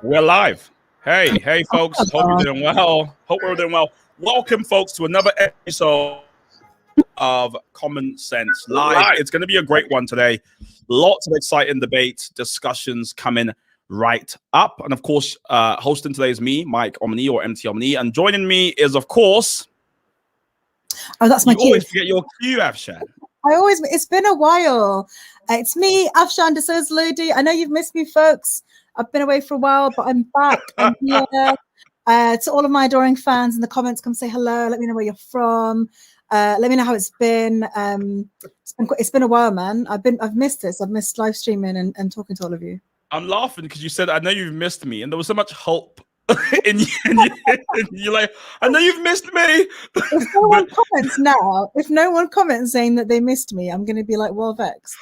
We're live. Hey, folks. Hope you're doing well. Hope we're doing well. Welcome, folks, to another episode of Common Sense Live. It's going to be a great one today. Lots of exciting debates, discussions coming right up. And of course, hosting today is me, Mike Omni or MT Omni. And joining me is, of course, that's my cue. You always forget your cue, Afshan. It's been a while. It's me, Afshan D'Souza Lodi. I know you've missed me, folks. I've been away for a while, but I'm back. I'm here. To all of my adoring fans in the comments, come say hello. Let me know where you're from. Let me know how it's been. It's been a while, man. I've missed this. I've missed live streaming and talking to all of you. I'm laughing because you said, I know you've missed me. And there was so much hope in you. You're like, I know you've missed me. If no one comments now, if no one comments saying that they missed me, I'm going to be like, well, vexed.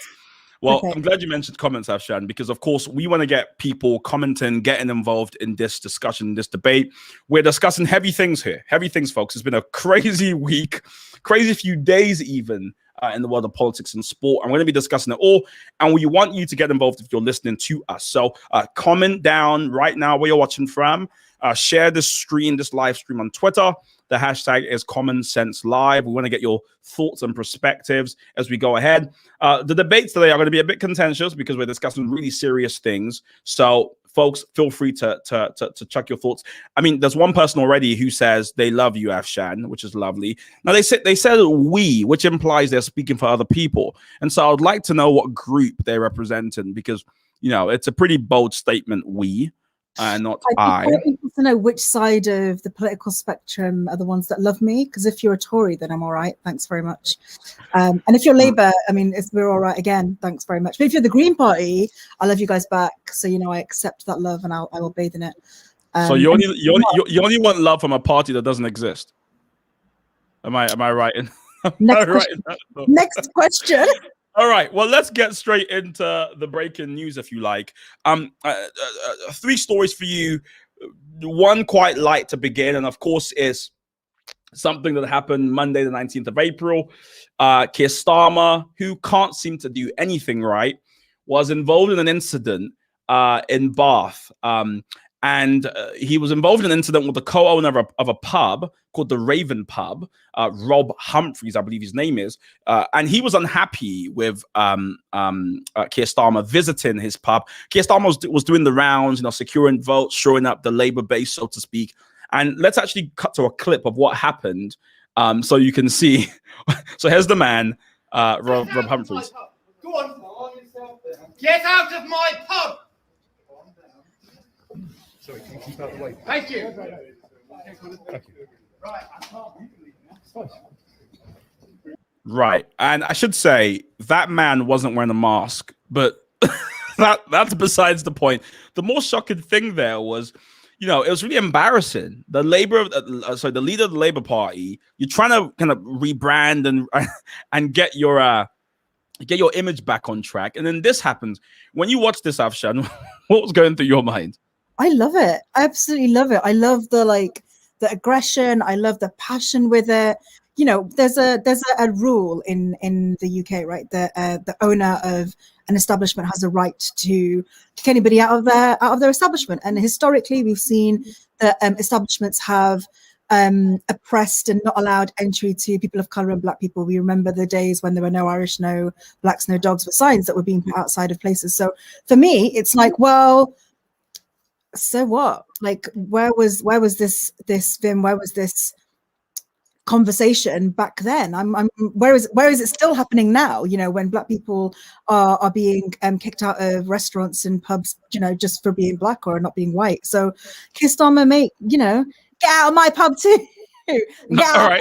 Well, okay. I'm glad you mentioned comments, Afshan, because of course we want to get people commenting, getting involved in this discussion, this debate. We're discussing heavy things here. Heavy things, folks. It's been a crazy week, crazy few days even in the world of politics and sport. I'm going to be discussing it all. And we want you to get involved if you're listening to us. So comment down right now where you're watching from. Share this stream, this live stream on Twitter. The hashtag is Common Sense Live. We want to get your thoughts and perspectives as we go ahead. The debates today are going to be a bit contentious because we're discussing really serious things. So, folks, feel free to check your thoughts. I mean, there's one person already who says they love you, Afshan, which is lovely. Now, they said we, which implies they're speaking for other people. And so I would like to know what group they're representing because, you know, it's a pretty bold statement, we. Not I. want people to know which side of the political spectrum are the ones that love me. Because if you're a Tory, then I'm all right. Thanks very much. And if you're Labour, I mean, we're all right again. Thanks very much. But if you're the Green Party, I love you guys back. So I accept that love and I will bathe in it. So you only want love from a party that doesn't exist. Am I right? Next question. All right, well, let's get straight into the breaking news, if you like. Three stories for you. One quite light to begin, and of course is something that happened Monday, the 19th of April. Keir Starmer, who can't seem to do anything right, was involved in an incident in Bath. And he was involved in an incident with the co-owner of a pub called the Raven Pub, Rob Humphreys, I believe his name is. And he was unhappy with Keir Starmer visiting his pub. Keir Starmer was doing the rounds, securing votes, showing up the Labour base, so to speak. And let's actually cut to a clip of what happened so you can see. So here's the man, Rob Humphreys. Go on. Get out of my pub! Sorry, can you keep out the way? Thank you. Thank you. Right, I can't. Right, and I should say that man wasn't wearing a mask, but that's besides the point. The more shocking thing there was, it was really embarrassing. The leader of the Labour Party, you're trying to kind of rebrand and get your image back on track, and then this happens. When you watch this, Afshan, what was going through your mind? I love it. I absolutely love it. I love the aggression. I love the passion with it. There's a rule in the UK, right? The owner of an establishment has a right to kick anybody out of their establishment. And historically, we've seen that establishments have oppressed and not allowed entry to people of color and Black people. We remember the days when there were no Irish, no Blacks, no dogs, with signs that were being put outside of places. So for me, it's like, well, so what? Like, where was this Vim? Where was this conversation back then? Where is it still happening now? When Black people are being kicked out of restaurants and pubs, just for being Black or not being white. So, Keir Starmer, mate, get out of my pub too. All right.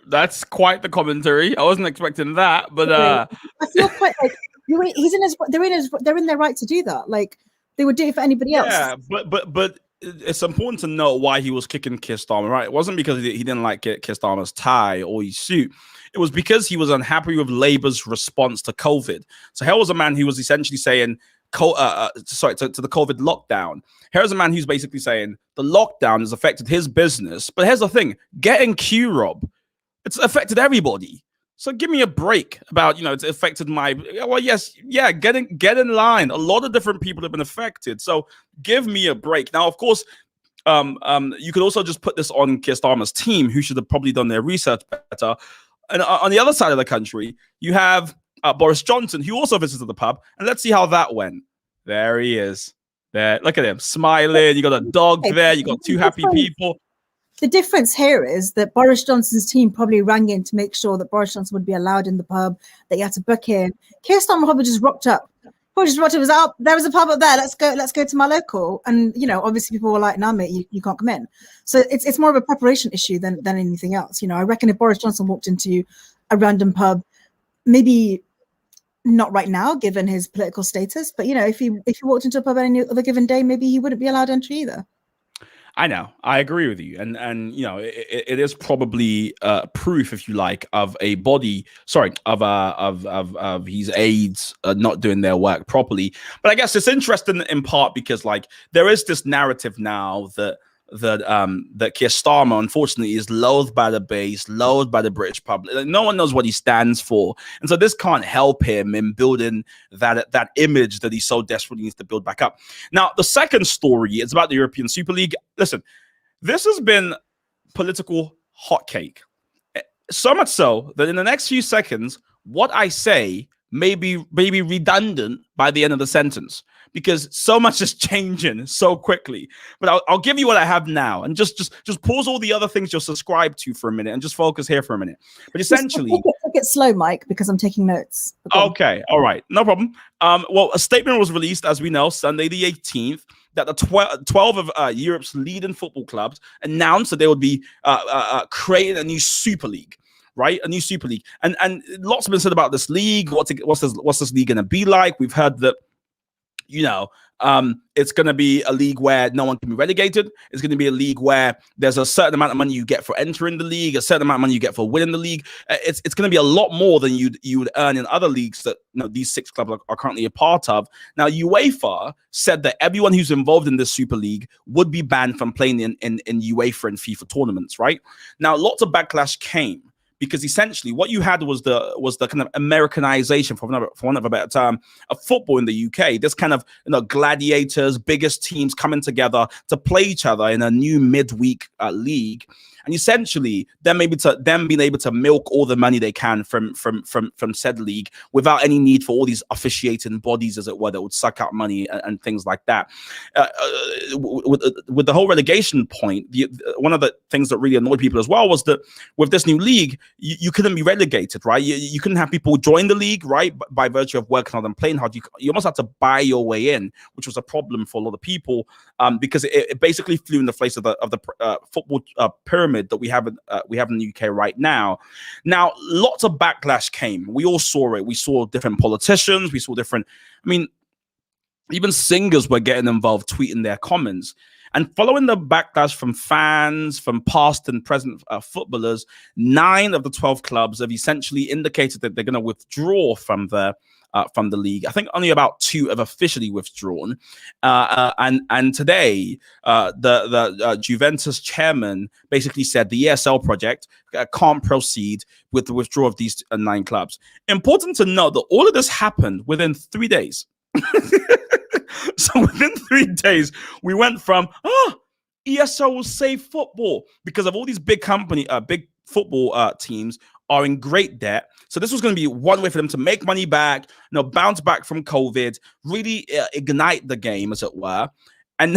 That's quite the commentary. I wasn't expecting that, but I feel quite like they're in their right to do that. Like, they would do it for anybody else. Yeah, but it's important to know why he was kicking Keir Starmer, right? It wasn't because he didn't like Keir Starmer's tie or his suit. It was because he was unhappy with Labour's response to COVID. So here was a man who was essentially saying, to the COVID lockdown. Here's a man who's basically saying the lockdown has affected his business. But here's the thing, getting Q, Rob, it's affected everybody. So give me a break about, it's affected my, well, yes, yeah, get in line. A lot of different people have been affected. So give me a break. Now, of course, you could also just put this on Keir Starmer's team, who should have probably done their research better. And on the other side of the country, you have Boris Johnson, who also visited the pub. And let's see how that went. There he is. There, look at him smiling. You got a dog there. You got two happy people. The difference here is that Boris Johnson's team probably rang in to make sure that Boris Johnson would be allowed in the pub, that he had to book in. Keir Starmer probably just rocked up. Was out. There was a pub up there. Let's go to my local. And obviously people were like, "Nah, mate, you can't come in." So it's more of a preparation issue than anything else. I reckon if Boris Johnson walked into a random pub, maybe not right now given his political status, but if he walked into a pub any other given day, maybe he wouldn't be allowed entry either. I know, I agree with you, and it is probably proof, if you like, of his aides not doing their work properly. But I guess it's interesting in part because there is this narrative now that Keir Starmer, unfortunately, is loathed by the base, loathed by the British public. No one knows what he stands for, and so this can't help him in building that image that he so desperately needs to build back up. Now, the second story is about the European Super League. Listen, this has been political hotcake, so much so that in the next few seconds, what I say may be redundant by the end of the sentence, because so much is changing so quickly. But I'll give you what I have now, and just pause all the other things you're subscribed to for a minute and just focus here for a minute. But essentially, take it slow, Mike, because I'm taking notes. Okay, all right, no problem. Well, a statement was released, as we know, Sunday the 18th, that the 12 of Europe's leading football clubs announced that they would be creating a new Super League. Right, a new Super League, and lots have been said about this league. What's this league going to be like? We've heard that, it's going to be a league where no one can be relegated. It's going to be a league where there's a certain amount of money you get for entering the league, a certain amount of money you get for winning the league. It's going to be a lot more than you would earn in other leagues that these 6 clubs are currently a part of. Now, UEFA said that everyone who's involved in this Super League would be banned from playing in UEFA and FIFA tournaments. Right now, lots of backlash came, because essentially what you had was the kind of Americanization, for want of a better term, of football in the UK. This kind of gladiators, biggest teams coming together to play each other in a new midweek league, and essentially them being able to milk all the money they can from said league without any need for all these officiating bodies, as it were, that would suck out money and things like that. With the whole relegation point, one of the things that really annoyed people as well was that with this new league, you couldn't be relegated, right? You couldn't have people join the league, right, by virtue of working hard and playing hard. You almost had to buy your way in, which was a problem for a lot of people, because it basically flew in the face of the football pyramid that we have in the UK right now. Now, lots of backlash came. We all saw it. We saw different politicians. We saw different. Even singers were getting involved, tweeting their comments. And following the backlash from fans, from past and present footballers, 9 of the 12 clubs have essentially indicated that they're going to withdraw from the league. I think only about 2 have officially withdrawn. And today, the Juventus chairman basically said the ESL project can't proceed with the withdrawal of these 9 clubs. Important to note that all of this happened within 3 days. So within 3 days, we went from ESL will save football because of all these big football teams are in great debt. So this was going to be one way for them to make money back, bounce back from COVID, really ignite the game, as it were. And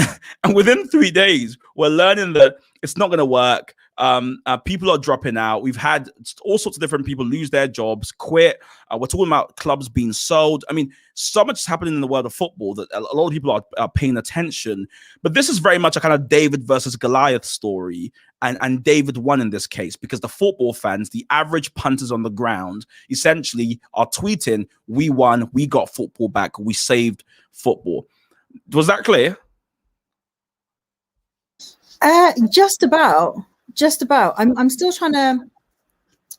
within 3 days, we're learning that it's not going to work. People are dropping out. We've had all sorts of different people lose their jobs, quit. We're talking about clubs being sold. So much is happening in the world of football that a lot of people are paying attention. But this is very much a kind of David versus Goliath story. And David won in this case because the football fans, the average punters on the ground, essentially are tweeting, "We won. We got football back. We saved football." Was that clear? Just about. I'm still trying to.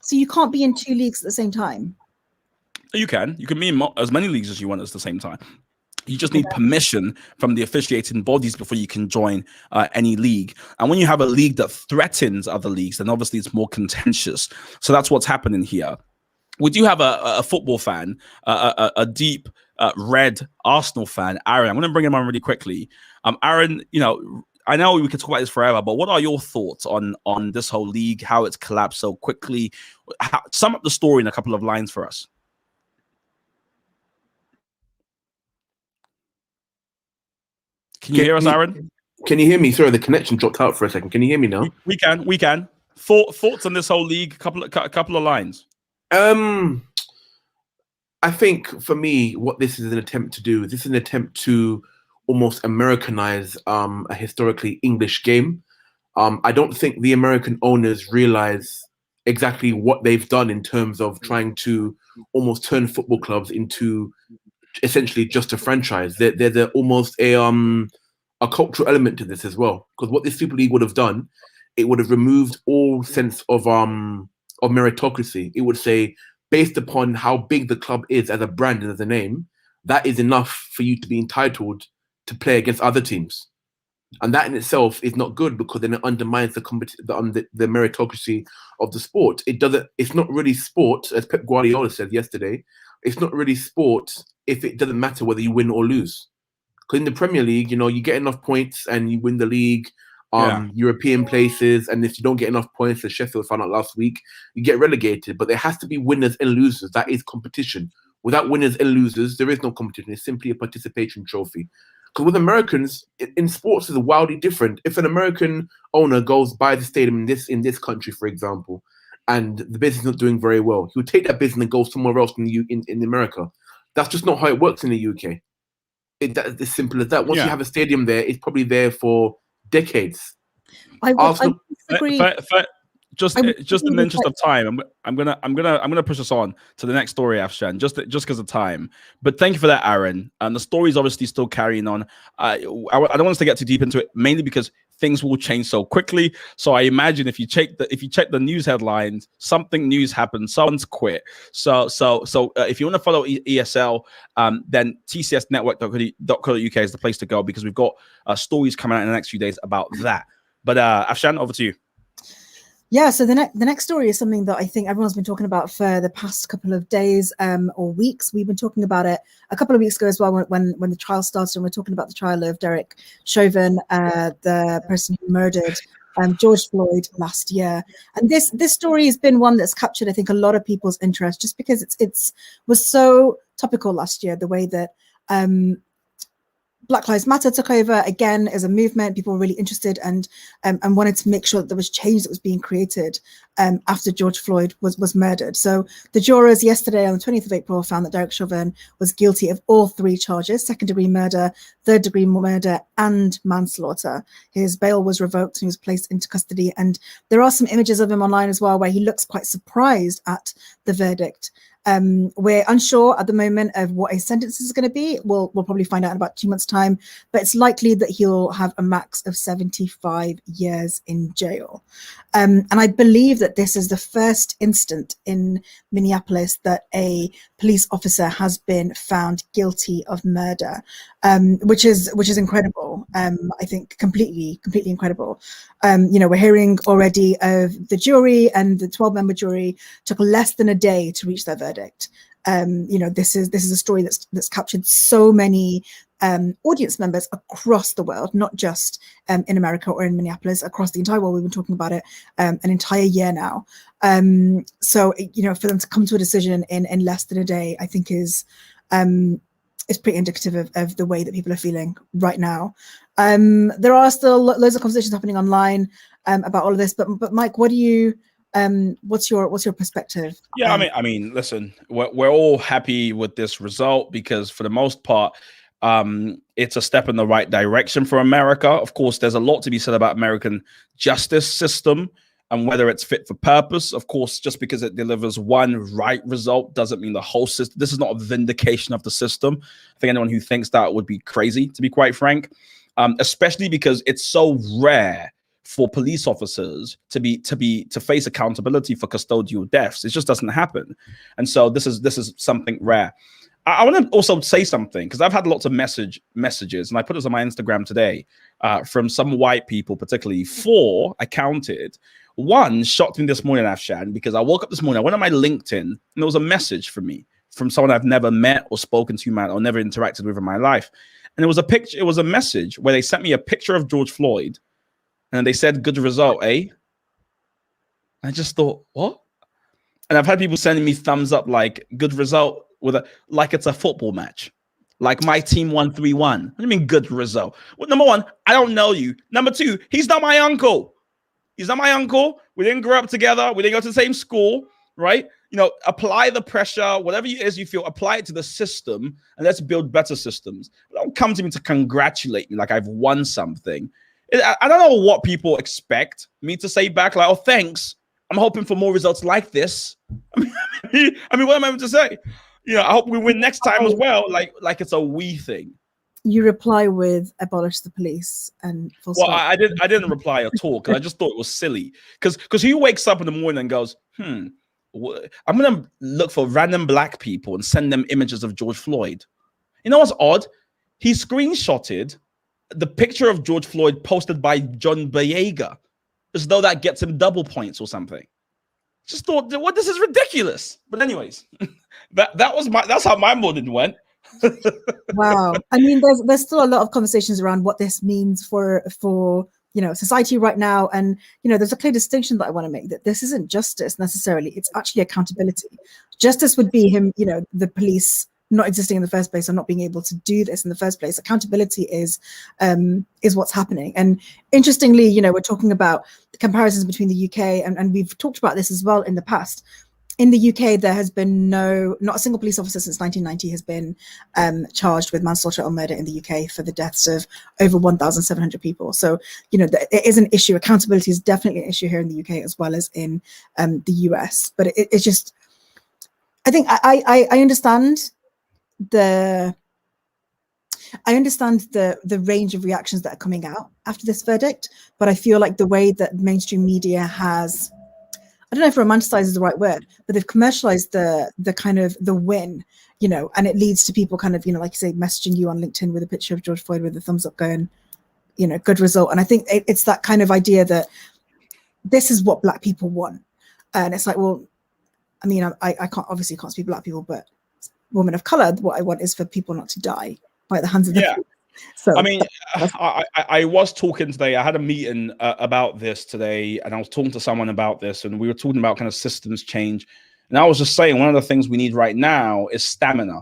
So you can't be in 2 leagues at the same time. You can be in as many leagues as you want at the same time. You just need permission from the officiating bodies before you can join any league. And when you have a league that threatens other leagues, then obviously it's more contentious. So that's what's happening here. we do have a football fan, a deep red Arsenal fan, Aaron. I'm going to bring him on really quickly. Aaron, you know, I know we could talk about this forever, but what are your thoughts on this whole league, how it's collapsed so quickly? Sum up the story in a couple of lines for us. Can you hear us, Aaron? Can you hear me? Sorry, the connection dropped out for a second. Can you hear me now? We can. Thoughts on this whole league? A couple of lines. I think for me, what this is an attempt to do, this is an attempt to almost Americanize a historically English game. I don't think the American owners realize exactly what they've done in terms of trying to almost turn football clubs into essentially just a franchise. There's almost a cultural element to this as well, because what this Super League would have done, it would have removed all sense of meritocracy. It would say, based upon how big the club is as a brand and as a name, that is enough for you to be entitled to play against other teams. And that in itself is not good, because then it undermines the meritocracy of the sport. It's not really sport, as Pep Guardiola said yesterday. It's not really sport if it doesn't matter whether you win or lose. Because in the Premier League, you know, you get enough points and you win the league, European places, and if you don't get enough points, as Sheffield found out last week, you get relegated. But there has to be winners and losers. That is competition. Without winners and losers, there is no competition. It's simply a participation trophy. Because with Americans, in sports is wildly different. If an American owner goes by the stadium in this country, for example, and the business is not doing very well, he would take that business and go somewhere else in America. That's just not how it works in the UK. That's as simple as that. Once you have a stadium there, it's probably there for decades. I disagree. Just in the interest of time, I'm gonna push us on to the next story, Afshan, just because of time. But thank you for that, Aaron. And the story is obviously still carrying on. I don't want us to get too deep into it, mainly because things will change so quickly. So I imagine if you check the news headlines, something news happens, someone's quit. So if you want to follow ESL, then tcsnetwork.co.uk is the place to go, because we've got stories coming out in the next few days about that. But Afshan, over to you. Yeah, so the next story is something that I think everyone's been talking about for the past couple of days or weeks. We've been talking about it a couple of weeks ago as well, when the trial started, and we're talking about the trial of Derek Chauvin, the person who murdered George Floyd last year. And this story has been one that's captured, I think, a lot of people's interest, just because it was so topical last year, the way that Black Lives Matter took over again as a movement. People were really interested and wanted to make sure that there was change that was being created after George Floyd was murdered. So the jurors yesterday on the 20th of April found that Derek Chauvin was guilty of all three charges: second-degree murder, third-degree murder, and manslaughter. His bail was revoked and he was placed into custody. And there are some images of him online as well where he looks quite surprised at the verdict. We're unsure at the moment of what his sentence is going to be. We'll probably find out in about 2 months' time, but it's likely that he'll have a max of 75 years in jail. And I believe that this is the first instant in Minneapolis that a police officer has been found guilty of murder, which is incredible. I think completely incredible. We're hearing already of the jury, and the 12-member jury took less than a day to reach their verdict. This is a story that's captured so many audience members across the world, not just in America or in Minneapolis, across the entire world. We've been talking about it an entire year now. So for them to come to a decision in less than a day, I think is pretty indicative of the way that people are feeling right now. There are still loads of conversations happening online about all of this, but Mike, what do you? What's your perspective? Yeah, I mean, listen, we're all happy with this result, because for the most part, it's a step in the right direction for America. Of course, there's a lot to be said about American justice system and whether it's fit for purpose. Of course, just because it delivers one right result doesn't mean the whole system. This is not a vindication of the system. I think anyone who thinks that would be crazy, to be quite frank, especially because it's so rare for police officers to face accountability for custodial deaths. It just doesn't happen. And so this is something rare. I want to also say something, because I've had lots of messages, and I put this on my Instagram today, from some white people, particularly 4, I counted, One shocked me this morning, Afshan, because I woke up this morning, I went on my LinkedIn, and there was a message for me from someone I've never met or spoken to, man, or never interacted with in my life. And it was a picture, it was a message where they sent me a picture of George Floyd, and they said, "Good result, eh?" I just thought, what? And I've had people sending me thumbs up, like, "Good result," with a, like it's a football match. Like my team won 3-1. What do you mean good result? Well, number one, I don't know you. Number two, he's not my uncle. He's not my uncle. We didn't grow up together. We didn't go to the same school, right? You know, apply the pressure, whatever it is you feel, apply it to the system, and let's build better systems. Don't come to me to congratulate me like I've won something. I don't know what people expect me to say back, like, "Oh, thanks. I'm hoping for more results like this." I mean, what am I meant to say? You know, I hope we win next time as well. Like it's a we thing. You reply with "abolish the police" and full Well, stop. I didn't reply at all because I just thought it was silly. Because who wakes up in the morning and goes, I'm gonna look for random black people and send them images of George Floyd. You know what's odd? He screenshotted the picture of George Floyd posted by John Boyega, as though that gets him double points or something. Just thought, what? This is ridiculous. But anyways, that's how my morning went. Wow. I mean, there's still a lot of conversations around what this means for society right now. And there's a clear distinction that I want to make, that this isn't justice necessarily, it's actually accountability. Justice would be him, the police not existing in the first place or not being able to do this in the first place. Accountability is what's happening. And interestingly, we're talking about the comparisons between the UK, and we've talked about this as well in the past. In the UK, there has been not a single police officer since 1990 has been charged with manslaughter or murder in the UK for the deaths of over 1,700 people. So, it is an issue. Accountability is definitely an issue here in the UK as well as in the US. But it's just, I think I understand the range of reactions that are coming out after this verdict, but I feel like the way that mainstream media has, I don't know if romanticize is the right word, but they've commercialized the kind of the win, and it leads to people kind of, like you say, messaging you on LinkedIn with a picture of George Floyd with a thumbs up going, good result. And I think it's that kind of idea that this is what Black people want. And it's like, well, I mean, I can't speak Black people, but women of color, what I want is for people not to die by the hands of the police. So I mean, I was talking today. I had a meeting about this today, and I was talking to someone about this, and we were talking about kind of systems change. And I was just saying, one of the things we need right now is stamina,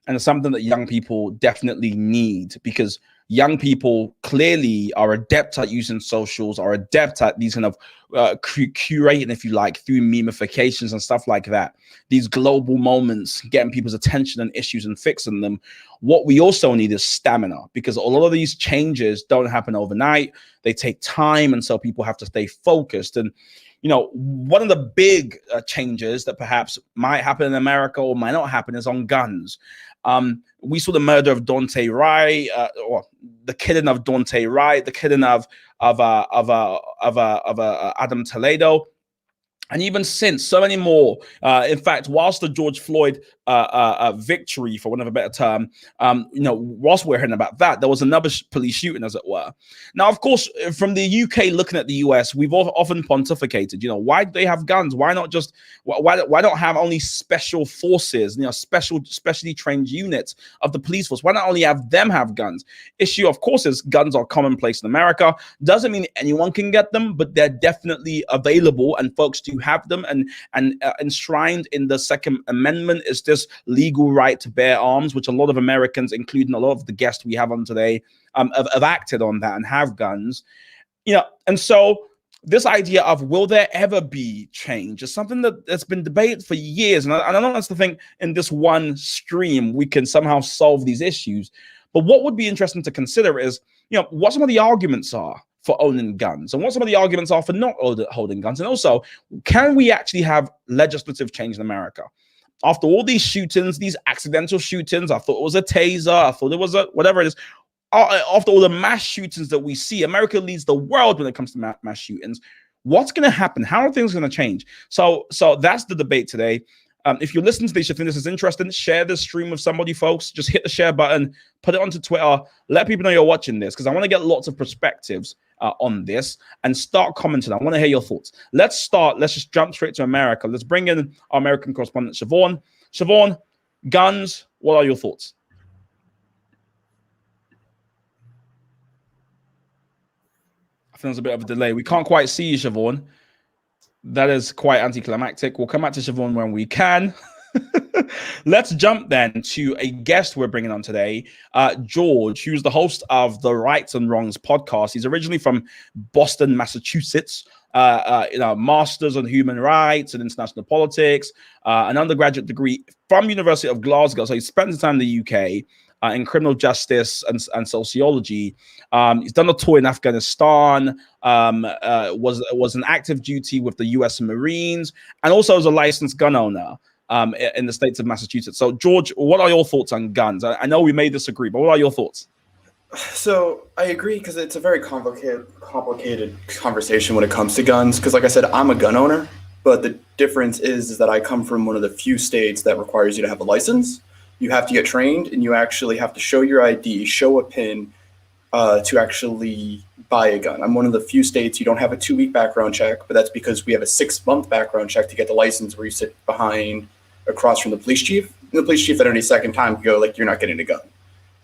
and it's something that young people definitely need, because young people clearly are adept at using socials, are adept at these kind of curating, if you like, through memifications and stuff like that. These global moments, getting people's attention and issues and fixing them. What we also need is stamina, because a lot of these changes don't happen overnight. They take time, and so people have to stay focused. And one of the big changes that perhaps might happen in America or might not happen is on guns. We saw the murder of Daunte Wright, or the killing of Daunte Wright, the killing of Adam Toledo. And even since, so many more. In fact, whilst the George Floyd victory, for want of a better term, whilst we're hearing about that, there was another police shooting, as it were. Now, of course, from the UK looking at the US, we've often pontificated. Why do they have guns? Why not just why not have only special forces? Specially trained units of the police force. Why not only have them have guns? Issue, of course, is guns are commonplace in America. Doesn't mean anyone can get them, but they're definitely available, and folks do have them, and enshrined in the Second Amendment is this legal right to bear arms, which a lot of Americans, including a lot of the guests we have on today, have acted on that and have guns. And so this idea of will there ever be change is something that's been debated for years, and I don't want us to think in this one stream we can somehow solve these issues. But what would be interesting to consider is what some of the arguments are for owning guns, and what some of the arguments are for not holding guns. And also, can we actually have legislative change in America? After all these shootings, these accidental shootings, I thought it was a taser, I thought it was a whatever it is. After all the mass shootings that we see, America leads the world when it comes to mass shootings. What's going to happen? How are things going to change? So that's the debate today. If you're listening to this, you think this is interesting, share this stream with somebody, folks. Just hit the share button, put it onto Twitter, let people know you're watching this, because I want to get lots of perspectives on this, and start commenting. I want to hear your thoughts. Let's just jump straight to America. Let's bring in our American correspondent, Siobhan. Siobhan, guns, what are your thoughts? I think there's a bit of a delay. We can't quite see you, Siobhan. That is quite anticlimactic. We'll come back to Siobhan when we can. Let's jump then to a guest we're bringing on today, George, who's the host of the Rights and Wrongs podcast. He's originally from Boston, Massachusetts. Masters on human rights and international politics, an undergraduate degree from University of Glasgow. So he spent some time in the UK. In criminal justice and sociology. He's done a tour in Afghanistan, was an active duty with the US Marines, and also as a licensed gun owner in the states of Massachusetts. So, George, what are your thoughts on guns? I know we may disagree, but what are your thoughts? So I agree, because it's a very complicated conversation when it comes to guns. Because like I said, I'm a gun owner, but the difference is that I come from one of the few states that requires you to have a license. You have to get trained, and you actually have to show your ID, show a PIN to actually buy a gun. I'm one of the few states you don't have a 2-week background check, but that's because we have a 6-month background check to get the license, where you sit across from the police chief. And the police chief at any second time can go, like, you're not getting a gun.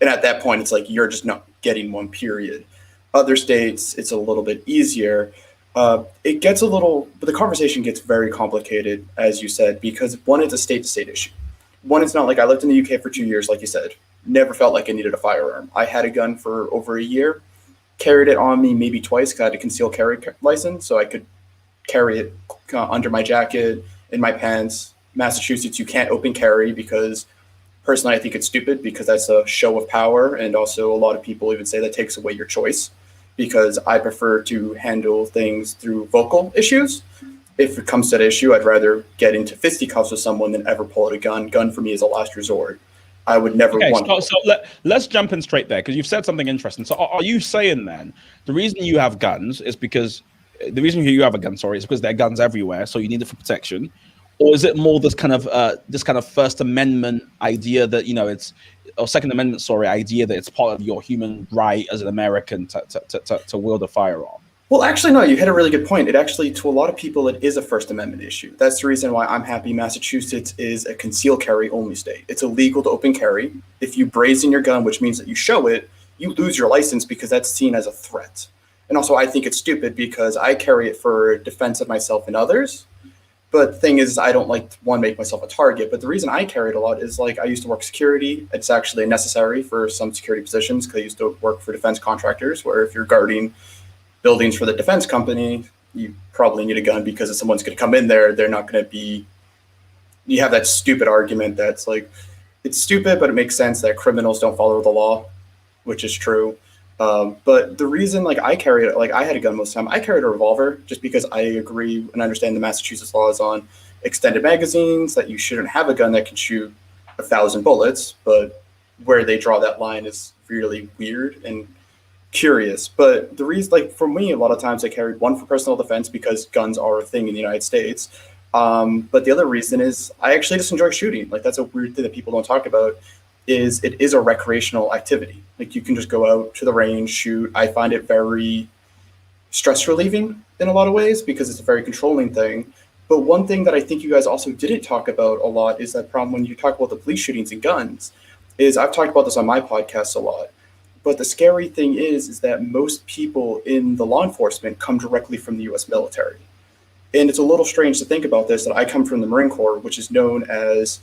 And at that point, it's like, you're just not getting one, period. Other states, it's a little bit easier. It gets but the conversation gets very complicated, as you said, because one, it's a state-to-state issue. One, it's not like I lived in the UK for 2 years, like you said. Never felt like I needed a firearm. I had a gun for over a year, carried it on me maybe twice because I had a concealed carry license, so I could carry it under my jacket, in my pants. Massachusetts, you can't open carry because, personally, I think it's stupid, because that's a show of power, and also a lot of people even say that takes away your choice, because I prefer to handle things through vocal issues. If it comes to that issue, I'd rather get into fisticuffs with someone than ever pull out a gun. Gun for me is a last resort. I would never want to. So let's jump in straight there, because you've said something interesting. So are you saying then the reason you have guns is because is because there are guns everywhere, so you need it for protection? Or is it more this kind of First Amendment idea that, or Second Amendment, idea that it's part of your human right as an American to wield a firearm? Well, actually, no, you hit a really good point. It actually, to a lot of people, it is a First Amendment issue. That's the reason why I'm happy Massachusetts is a concealed carry only state. It's illegal to open carry. If you brazen your gun, which means that you show it, you lose your license, because that's seen as a threat. And also, I think it's stupid, because I carry it for defense of myself and others. But the thing is, I don't like to, make myself a target. But the reason I carry it a lot is, like, I used to work security. It's actually necessary for some security positions, because I used to work for defense contractors, where if you're guarding buildings for the defense company, you probably need a gun, because if someone's going to come in there, they're not going to be, you have that stupid argument that's like, it's stupid, but it makes sense that criminals don't follow the law, which is true. But the reason, like, I carry it, like, I had a gun most of the time. I carried a revolver just because I agree and understand the Massachusetts laws on extended magazines, that you shouldn't have a gun that can shoot 1,000 bullets, but where they draw that line is really weird and curious. But the reason, like, for me, a lot of times I carried one for personal defense, because guns are a thing in the United States. But the other reason is I actually just enjoy shooting. Like, that's a weird thing that people don't talk about, is it is a recreational activity. Like, you can just go out to the range, shoot. I find it very stress relieving in a lot of ways, because it's a very controlling thing. But one thing that I think you guys also didn't talk about a lot is that problem when you talk about the police shootings and guns, is I've talked about this on my podcast a lot. But the scary thing is that most people in the law enforcement come directly from the US military. And it's a little strange to think about this, that I come from the Marine Corps, which is known as,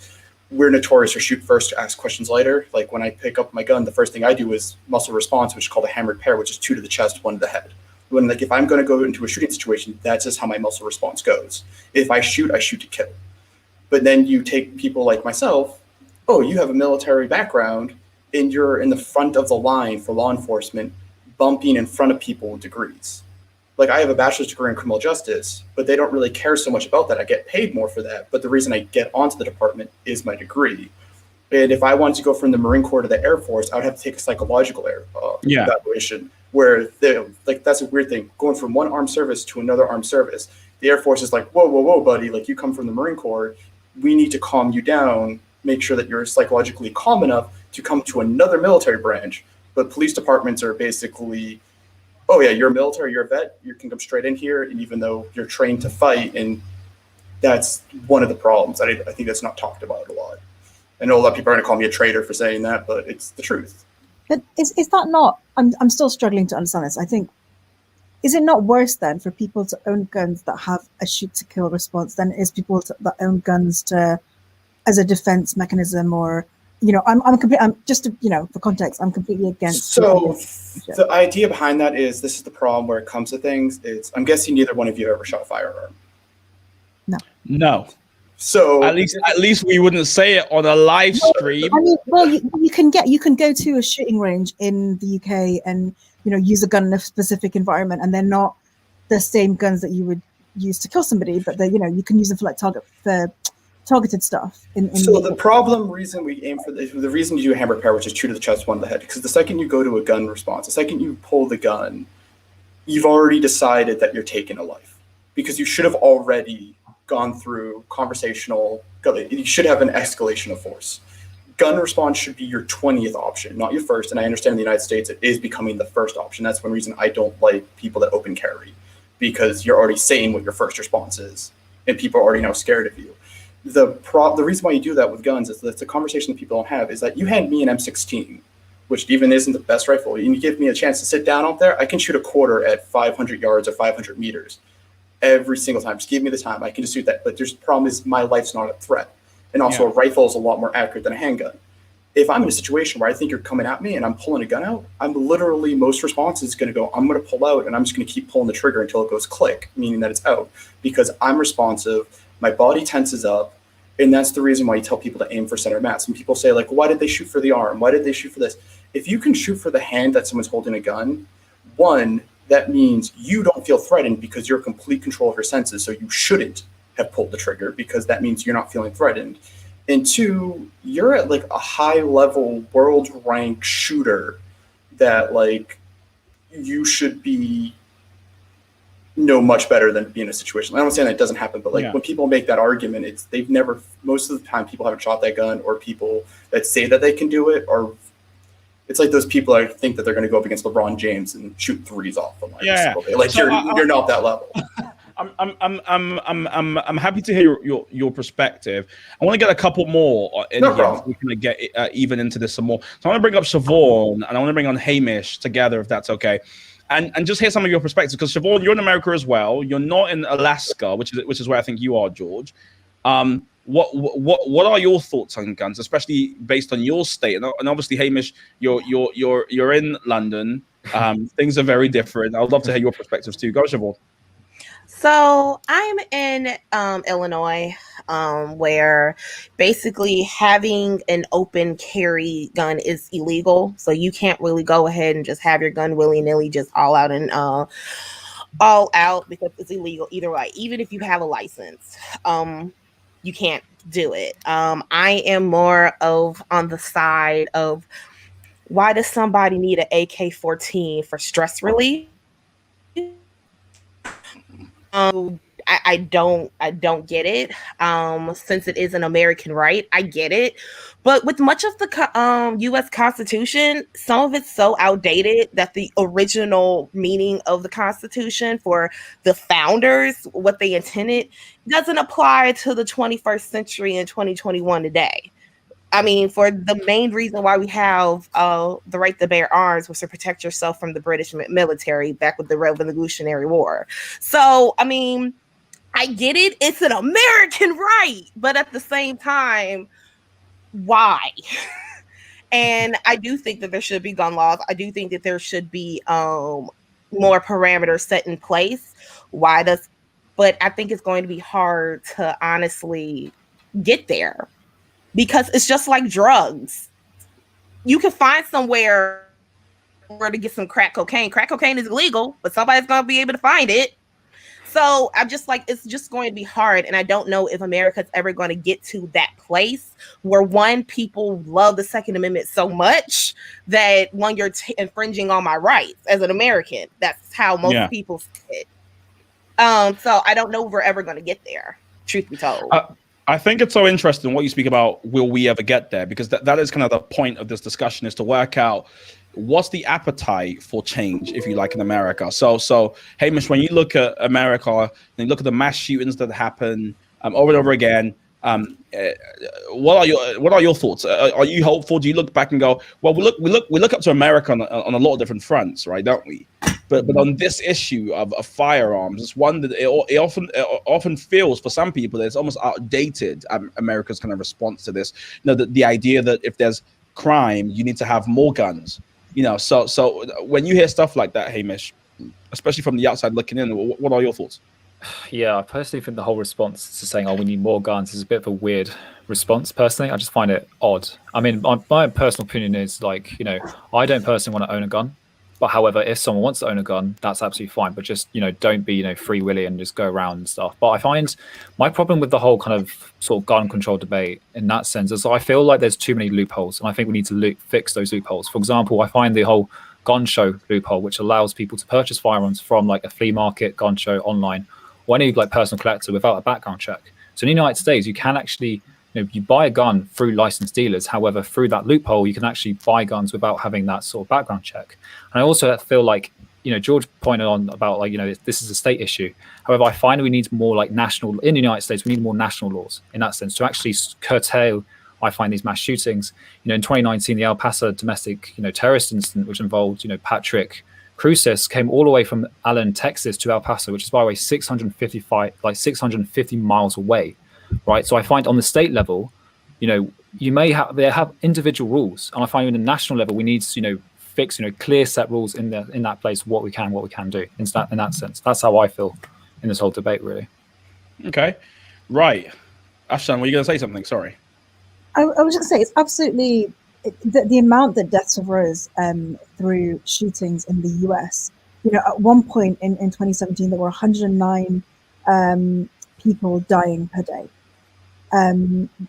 we're notorious for shoot first, ask questions later. Like, when I pick up my gun, the first thing I do is muscle response, which is called a hammered pair, which is 2 to the chest, 1 to the head. When, like, if I'm going to go into a shooting situation, that's just how my muscle response goes. If I shoot to kill. But then you take people like myself, oh, you have a military background, and you're in the front of the line for law enforcement, bumping in front of people with degrees. Like, I have a bachelor's degree in criminal justice, but they don't really care so much about that. I get paid more for that. But the reason I get onto the department is my degree. And if I wanted to go from the Marine Corps to the Air Force, I would have to take a psychological evaluation, where like, that's a weird thing. Going from one armed service to another armed service, the Air Force is like, whoa, buddy. Like, you come from the Marine Corps, we need to calm you down, make sure that you're psychologically calm enough to come to another military branch. But police departments are basically, oh yeah, you're a military, you're a vet, you can come straight in here, and even though you're trained to fight, and that's one of the problems. I think that's not talked about a lot. I know a lot of people are going to call me a traitor for saying that, but it's the truth. But is that not? I'm still struggling to understand this. I think, is it not worse then for people to own guns that have a shoot to kill response than it is people that own guns as a defense mechanism? Or, I'm just to, for context, I'm completely against. So the idea behind that is, this is the problem where it comes to things. I'm guessing neither one of you ever shot a firearm. No. So at least we wouldn't say it on a live stream. I mean, well, you can go to a shooting range in the UK and use a gun in a specific environment, and they're not the same guns that you would use to kill somebody, but you can use them for targeted stuff. So the reason we aim for the reason you do a hammer pair, which is two to the chest, one to the head, because the second you go to a gun response, the second you pull the gun, you've already decided that you're taking a life, because you should have already gone through you should have an escalation of force. Gun response should be your 20th option, not your first. And I understand in the United States, it is becoming the first option. That's one reason I don't like people that open carry, because you're already saying what your first response is, and people are already now scared of you. The reason why you do that with guns is that's a conversation that people don't have, is that you hand me an M16, which even isn't the best rifle, and you give me a chance to sit down out there, I can shoot a quarter at 500 yards or 500 meters. Every single time. Just give me the time. I can just shoot that. But there's the problem is my life's not a threat. And also a rifle is a lot more accurate than a handgun. If I'm in a situation where I think you're coming at me and I'm pulling a gun out, most responses going to go, I'm going to pull out and I'm just going to keep pulling the trigger until it goes click, meaning that it's out, because I'm responsive, my body tenses up. And that's the reason why you tell people to aim for center mass. And people say, like, why did they shoot for the arm? Why did they shoot for this? If you can shoot for the hand that someone's holding a gun, one, that means you don't feel threatened because you're in complete control of your senses. So you shouldn't have pulled the trigger, because that means you're not feeling threatened. And two, you're at like a high level world rank shooter that like you should be much better than be in a situation. I'm not saying that doesn't happen, but when people make that argument, most of the time people haven't shot that gun, or people that say that they can do it, or it's like those people that think that they're going to go up against LeBron James and shoot threes off them. Like you're not that level. I'm happy to hear your perspective. I want to get a couple more in here. We're going to get even into this some more. So I want to bring up Siobhan, and I want to bring on Hamish together, if that's okay. And just hear some of your perspectives, because Siobhan, you're in America as well. You're not in Alaska, which is where I think you are, George. What are your thoughts on guns, especially based on your state? And obviously, Hamish, you're in London. Things are very different. I would love to hear your perspectives too. Go, Siobhan. So I'm in Illinois, where basically having an open carry gun is illegal. So you can't really go ahead and just have your gun willy-nilly, just all out, because it's illegal either way. Even if you have a license, you can't do it. I am more on the side of, why does somebody need an AK-14 for stress relief? I don't get it. Since it is an American right, I get it. But with much of the U.S. Constitution, some of it's so outdated that the original meaning of the Constitution for the founders, what they intended, doesn't apply to the 21st century and 2021 today. I mean, for the main reason why we have the right to bear arms was to protect yourself from the British military back with the Revolutionary War. So, I mean, I get it. It's an American right. But at the same time, why? And I do think that there should be gun laws. I do think that there should be more parameters set in place. But I think it's going to be hard to honestly get there. Because it's just like drugs. You can find somewhere where to get some crack cocaine. Crack cocaine is illegal, but somebody's going to be able to find it. So I'm just like, it's just going to be hard. And I don't know if America's ever going to get to that place where, one, people love the Second Amendment so much that, one, you're infringing on my rights as an American. That's how most people see it. So I don't know if we're ever going to get there, truth be told. I think it's so interesting what you speak about. Will we ever get there? Because that is kind of the point of this discussion, is to work out what's the appetite for change, if you like, in America. So Hamish, when you look at America and you look at the mass shootings that happen over and over again, what are your thoughts? Are you hopeful? Do you look back and go, well, we look up to America on a lot of different fronts, right? Don't we? But on this issue of firearms, it's one that it often feels for some people that it's almost outdated. America's kind of response to this, the idea that if there's crime, you need to have more guns. So when you hear stuff like that, Hamish, especially from the outside looking in, what are your thoughts? Yeah, I personally think the whole response to saying, "Oh, we need more guns," is a bit of a weird response. Personally, I just find it odd. I mean, my personal opinion is like, I don't personally want to own a gun. But however, if someone wants to own a gun, that's absolutely fine. But just, don't be, free willy and just go around and stuff. But I find my problem with the whole kind of sort of gun control debate in that sense is I feel like there's too many loopholes. And I think we need to fix those loopholes. For example, I find the whole gun show loophole, which allows people to purchase firearms from like a flea market, gun show, online, or any like personal collector without a background check. So in the United States, you can actually, you buy a gun through licensed dealers. However, through that loophole, you can actually buy guns without having that sort of background check. And I also feel like, George pointed on about like, this is a state issue. However, I find we need more like national, in the United States, we need more national laws in that sense to actually curtail, I find, these mass shootings. In 2019, the El Paso domestic, terrorist incident, which involved, Patrick Cruces, came all the way from Allen, Texas to El Paso, which is, by the way, 650 miles away. Right, so I find on the state level, they have individual rules, and I find on the national level we need to, fix, clear set rules in that place, what we can do in that sense. That's how I feel in this whole debate, really. Okay, right, Ashton, were you going to say something? Sorry, I was just going to say it's absolutely the amount that deaths arose through shootings in the US. At one point in 2017, there were 109 people dying per day.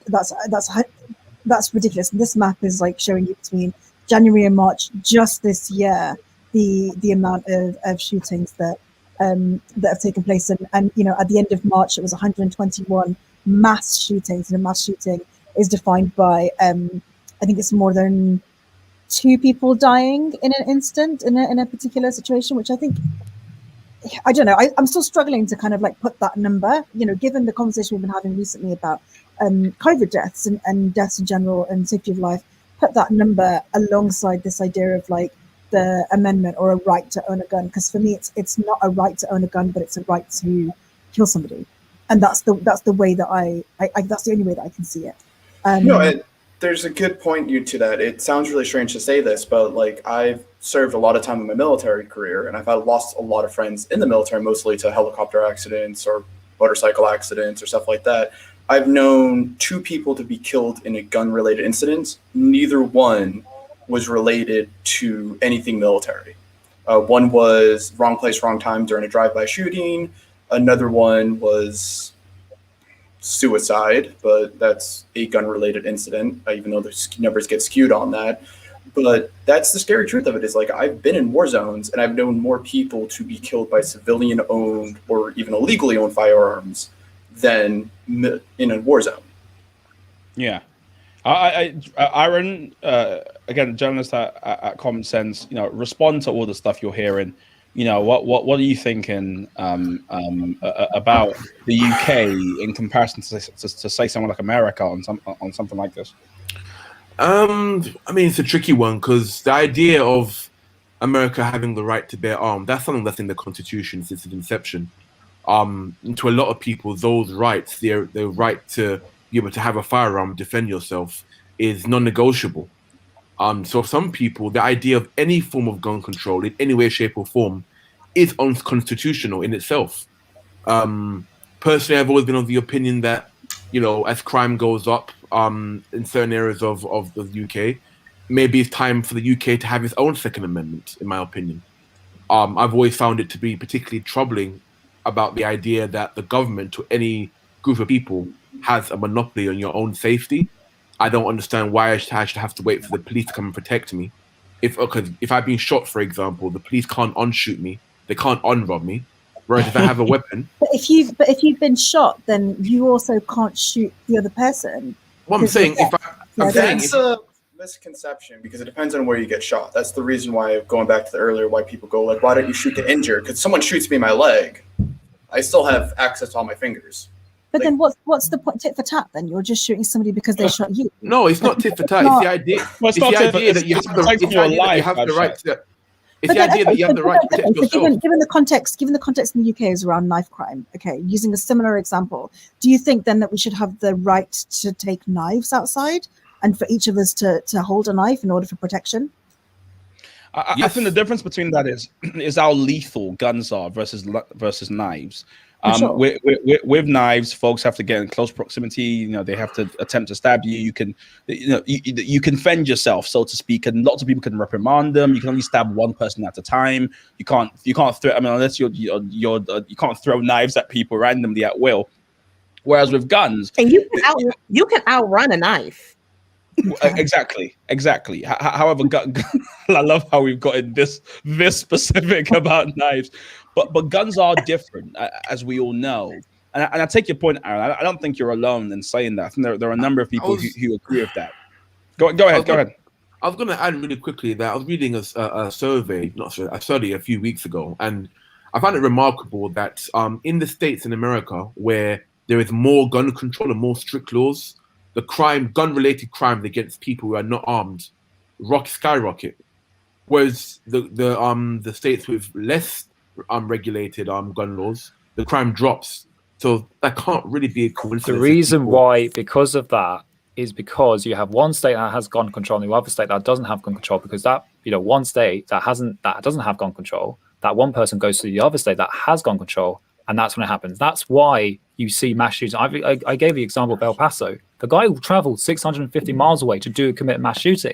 That's ridiculous. This map is like showing you between January and March just this year the amount of shootings that have taken place, and at the end of March it was 121 mass shootings, and a mass shooting is defined by I think it's more than 2 people dying in an instant in a particular situation, which I think, I don't know. I'm still struggling to kind of like put that number, given the conversation we've been having recently about COVID deaths and deaths in general and safety of life, put that number alongside this idea of like the amendment or a right to own a gun. Because for me, it's not a right to own a gun, but it's a right to kill somebody. And that's the way that I that's the only way that I can see it. There's a good point to that. It sounds really strange to say this, but like I've served a lot of time in my military career, and I've lost a lot of friends in the military, mostly to helicopter accidents or motorcycle accidents or stuff like that. I've known 2 people to be killed in a gun-related incident. Neither one was related to anything military. One was wrong place, wrong time during a drive-by shooting. Another one was suicide, but that's a gun-related incident, even though the numbers get skewed on that. But that's the scary truth of it, is like I've been in war zones and I've known more people to be killed by civilian-owned or even illegally owned firearms than in a war zone. Yeah. Aaron, again, journalist at Common Sense, respond to all the stuff you're hearing. What are you thinking about the UK in comparison to say someone like America on something like this? I mean, it's a tricky one, because the idea of America having the right to bear arms, that's something that's in the Constitution since its inception. To a lot of people, those rights, their right to be able to have a firearm, defend yourself, is non-negotiable. So some people, the idea of any form of gun control in any way, shape, or form is unconstitutional in itself. Personally, I've always been of the opinion that, as crime goes up in certain areas of the UK, maybe it's time for the UK to have its own Second Amendment, in my opinion. I've always found it to be particularly troubling about the idea that the government or any group of people has a monopoly on your own safety. I don't understand why I should have to wait for the police to come and protect me. If I've been shot, for example, the police can't unshoot me, they can't unrob me. Whereas if I have a weapon, But if you've been shot, then you also can't shoot the other person. what I'm saying, That's a misconception because it depends on where you get shot. That's the reason why, going back to the earlier, why people go like, why don't you shoot the injured? Because someone shoots me in my leg, I still have access to all my fingers. But then what's the point? Tit for tat? Then you're just shooting somebody because they shot you. no, it's not tit for tat. It's the idea. Well, It's the idea that you have the right to. It's the idea that you have the right to protect yourself. Given the context in the UK is around knife crime. Okay, using a similar example, do you think then that we should have the right to take knives outside, and for each of us to hold a knife in order for protection? I think the difference between that is how lethal guns are versus knives. Sure. With knives, folks have to get in close proximity. You know, they have to attempt to stab you. You can, you can fend yourself, so to speak, and lots of people can reprimand them. You can only stab one person at a time. You can't throw. I mean, unless you can't throw knives at people randomly at will. Whereas with guns, and you can outrun a knife. Exactly. However, I love how we've gotten this specific about knives, but guns are different, as we all know. And I take your point, Aaron. I don't think you're alone in saying that. I think there are a number of people who agree with that. Go ahead. I was going to add really quickly that I was reading a study a few weeks ago, and I found it remarkable that in the States in America, where there is more gun control and more strict laws, the gun-related crimes against people who are not armed, skyrocket. Whereas the states with less regulated gun laws, the crime drops. So that can't really be a coincidence. The reason why, because of that, is because you have one state that has gun control and the other state that doesn't have gun control. Because that, one state that doesn't have gun control, that one person goes to the other state that has gun control, and that's when it happens. That's why you see mass shootings. I gave the example of El Paso. The guy who traveled 650 miles away to commit mass shooting.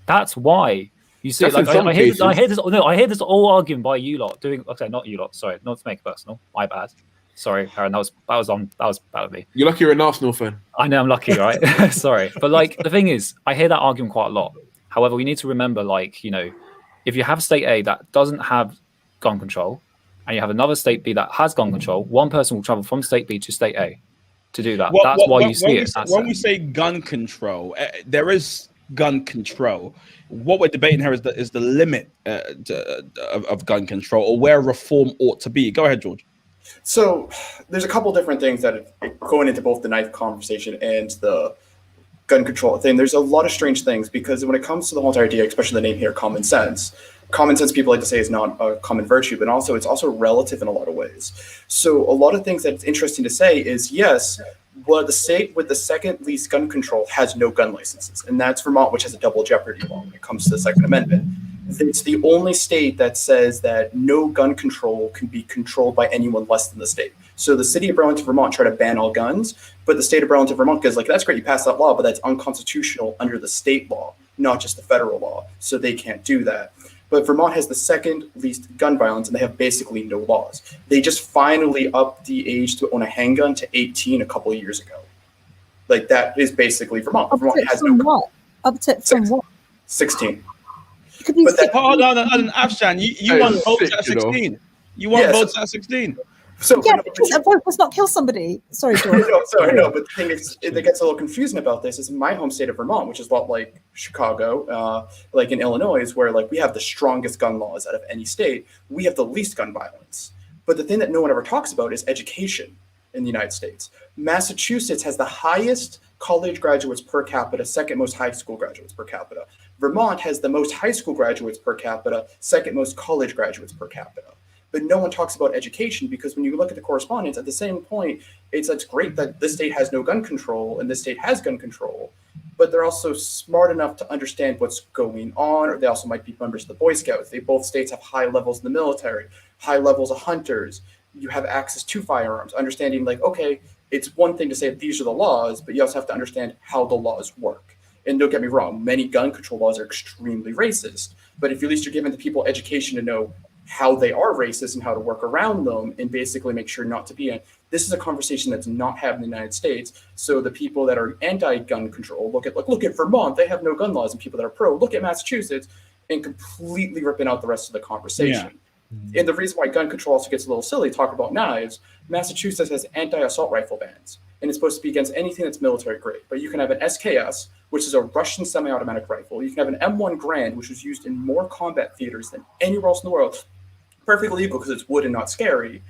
That's why you see. Like, I hear this all argument by you lot doing. Okay, not you lot. Sorry, not to make it personal. My bad. Sorry, Aaron. That was bad of me. You're lucky you're an Arsenal fan. I know I'm lucky, right? Sorry, but like the thing is, I hear that argument quite a lot. However, we need to remember, if you have state A that doesn't have gun control, and you have another state B that has gun control, one person will travel from state B to state A to do that. That's why you see it. When we say gun control, there is gun control. What we're debating here is the limit of gun control, or where reform ought to be. Go ahead, George. So there's a couple different things that going into both the knife conversation and the gun control thing. There's a lot of strange things because when it comes to the whole entire idea, especially the name here, common sense people like to say is not a common virtue, but also it's also relative in a lot of ways. So a lot of things that's interesting to say is, yes, the state with the second least gun control has no gun licenses, and that's Vermont, which has a double jeopardy law when it comes to the Second Amendment. It's the only state that says that no gun control can be controlled by anyone less than the state. So the city of Burlington, Vermont try to ban all guns, but the state of Burlington, Vermont goes like, that's great, you passed that law, but that's unconstitutional under the state law, not just the federal law. So they can't do that. But Vermont has the second least gun violence, and they have basically no laws. They just finally upped the age to own a handgun to 18 a couple of years ago. Like, that is basically Vermont. Vermont has no what? Up to from what? 16. Hold on, Afshan, you want votes at 16. You want votes at 16. So yeah, because a vote does not kill somebody. Sorry, George. No. But the thing is, that gets a little confusing about this is in my home state of Vermont, which is a lot like Chicago, like in Illinois, is where like we have the strongest gun laws out of any state. We have the least gun violence. But the thing that no one ever talks about is education in the United States. Massachusetts has the highest college graduates per capita, second most high school graduates per capita. Vermont has the most high school graduates per capita, second most college graduates per capita. But no one talks about education because when you look at the correspondence, at the same point, it's great that this state has no gun control and this state has gun control, but they're also smart enough to understand what's going on, or they also might be members of the Boy Scouts. Both states have high levels in the military, high levels of hunters. You have access to firearms, understanding like, okay, it's one thing to say these are the laws, but you also have to understand how the laws work. And don't get me wrong, many gun control laws are extremely racist, but if at least you're giving the people education to know how they are racist and how to work around them and basically make sure not to be in. This is a conversation that's not happening in the United States. So the people that are anti-gun control, look at Vermont, they have no gun laws, and people that are pro, look at Massachusetts, and completely ripping out the rest of the conversation. And the reason why gun control also gets a little silly, talk about knives, Massachusetts has anti-assault rifle bans, and it's supposed to be against anything that's military grade. But you can have an SKS, which is a Russian semi-automatic rifle. You can have an M1 Grand, which was used in more combat theaters than anywhere else in the world. Perfectly legal because it's wood and not scary.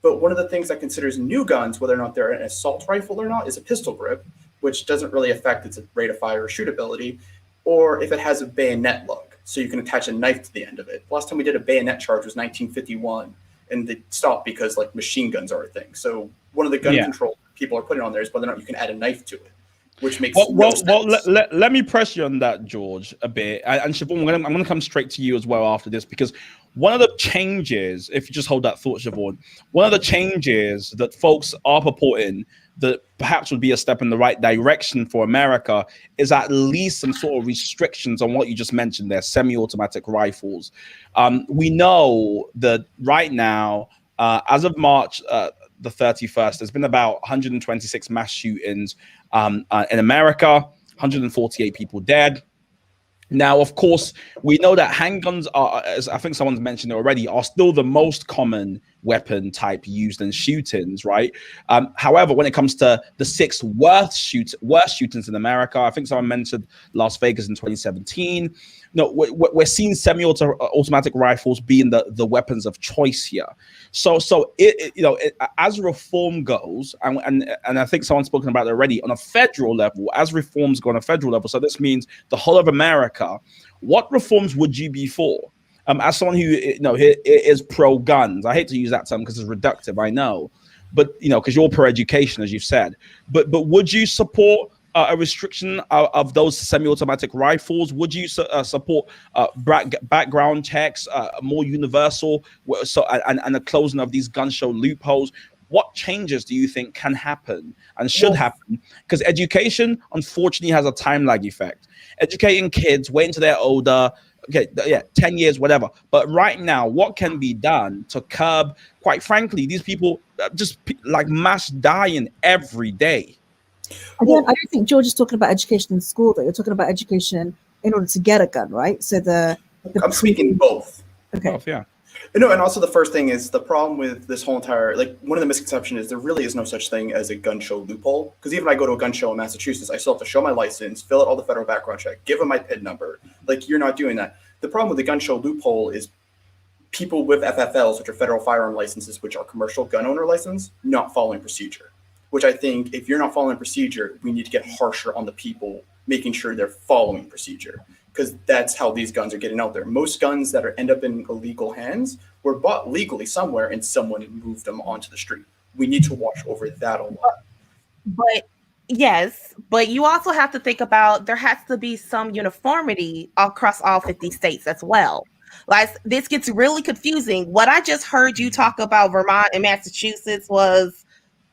But one of the things that considers new guns, whether or not they're an assault rifle or not, is a pistol grip, which doesn't really affect its rate of fire or shootability, or if it has a bayonet lug, so you can attach a knife to the end of it. Last time we did a bayonet charge was 1951, and they stopped because like machine guns are a thing. So one of the gun control people are putting on there is whether or not you can add a knife to it, which makes no sense. Let me press you on that, George, a bit. And Siobhan, I'm going to come straight to you as well after this, because one of the changes, if you just hold that thought, Siobhan, one of the changes that folks are purporting that perhaps would be a step in the right direction for America is at least some sort of restrictions on what you just mentioned there, semi-automatic rifles. We know that right now, as of March the 31st, there's been about 126 mass shootings in America, 148 people dead. Now, of course, we know that handguns are, as I think someone's mentioned already, are still the most common weapon type used in shootings, right? However, when it comes to the 6 worst shootings in America, I think someone mentioned Las Vegas in 2017. No, we're seeing semi-automatic rifles being the weapons of choice here. So as reform goes, and I think someone's spoken about it already, on a federal level, as reforms go on a federal level, so this means the whole of America, what reforms would you be for? As someone who is pro-guns, I hate to use that term because it's reductive, I know, but because you're pro-education, as you've said, but would you support a restriction of those semi-automatic rifles? Would you support background checks, more universal, and the closing of these gun show loopholes? What changes do you think can happen and should happen? Because education, unfortunately, has a time lag effect. Educating kids, wait until they're older, 10 years, whatever. But right now, what can be done to curb, quite frankly, these people just like mass dying every day? Again, I don't think George is talking about education in school, though. You're talking about education in order to get a gun, right? So I'm speaking both. Okay. Both, yeah. No, and also the first thing is the problem with this whole entire, one of the misconceptions is there really is no such thing as a gun show loophole. Because even if I go to a gun show in Massachusetts, I still have to show my license, fill out all the federal background check, give them my PIN number. You're not doing that. The problem with the gun show loophole is people with FFLs, which are federal firearm licenses, which are commercial gun owner license, not following procedure. Which I think if you're not following procedure, we need to get harsher on the people making sure they're following procedure, because that's how these guns are getting out there. Most guns that end up in illegal hands were bought legally somewhere and someone moved them onto the street. We need to watch over that a lot. But yes, but you also have to think about there has to be some uniformity across all 50 states as well. This gets really confusing. What I just heard you talk about Vermont and Massachusetts was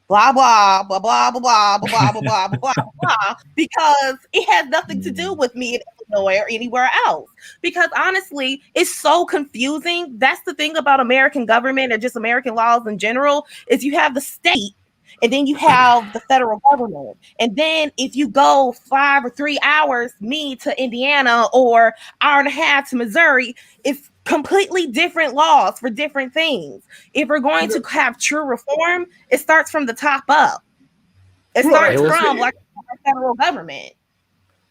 blah blah blah blah blah blah blah blah blah blah blah, because it has nothing to do with me in Illinois or anywhere else. Because honestly, it's so confusing. That's the thing about American government and just American laws in general, is you have the state and then you have the federal government. And then if you go 5 or 3 hours, me to Indiana, or hour and a half to Missouri, it's completely different laws for different things. If we're going to have true reform, it starts from the top up. It starts from the federal government.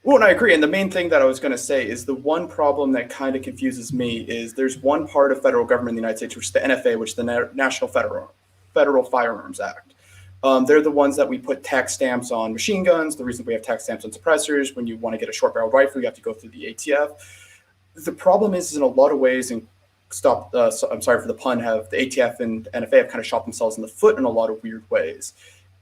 Well, and I agree. And the main thing that I was going to say is the one problem that kind of confuses me is there's one part of federal government in the United States, which is the NFA, which is the National Federal Firearms Act. They're the ones that we put tax stamps on machine guns. The reason we have tax stamps on suppressors, when you want to get a short barrel rifle, you have to go through the ATF. The problem is in a lot of ways, and I'm sorry for the pun, have the ATF and NFA have kind of shot themselves in the foot in a lot of weird ways,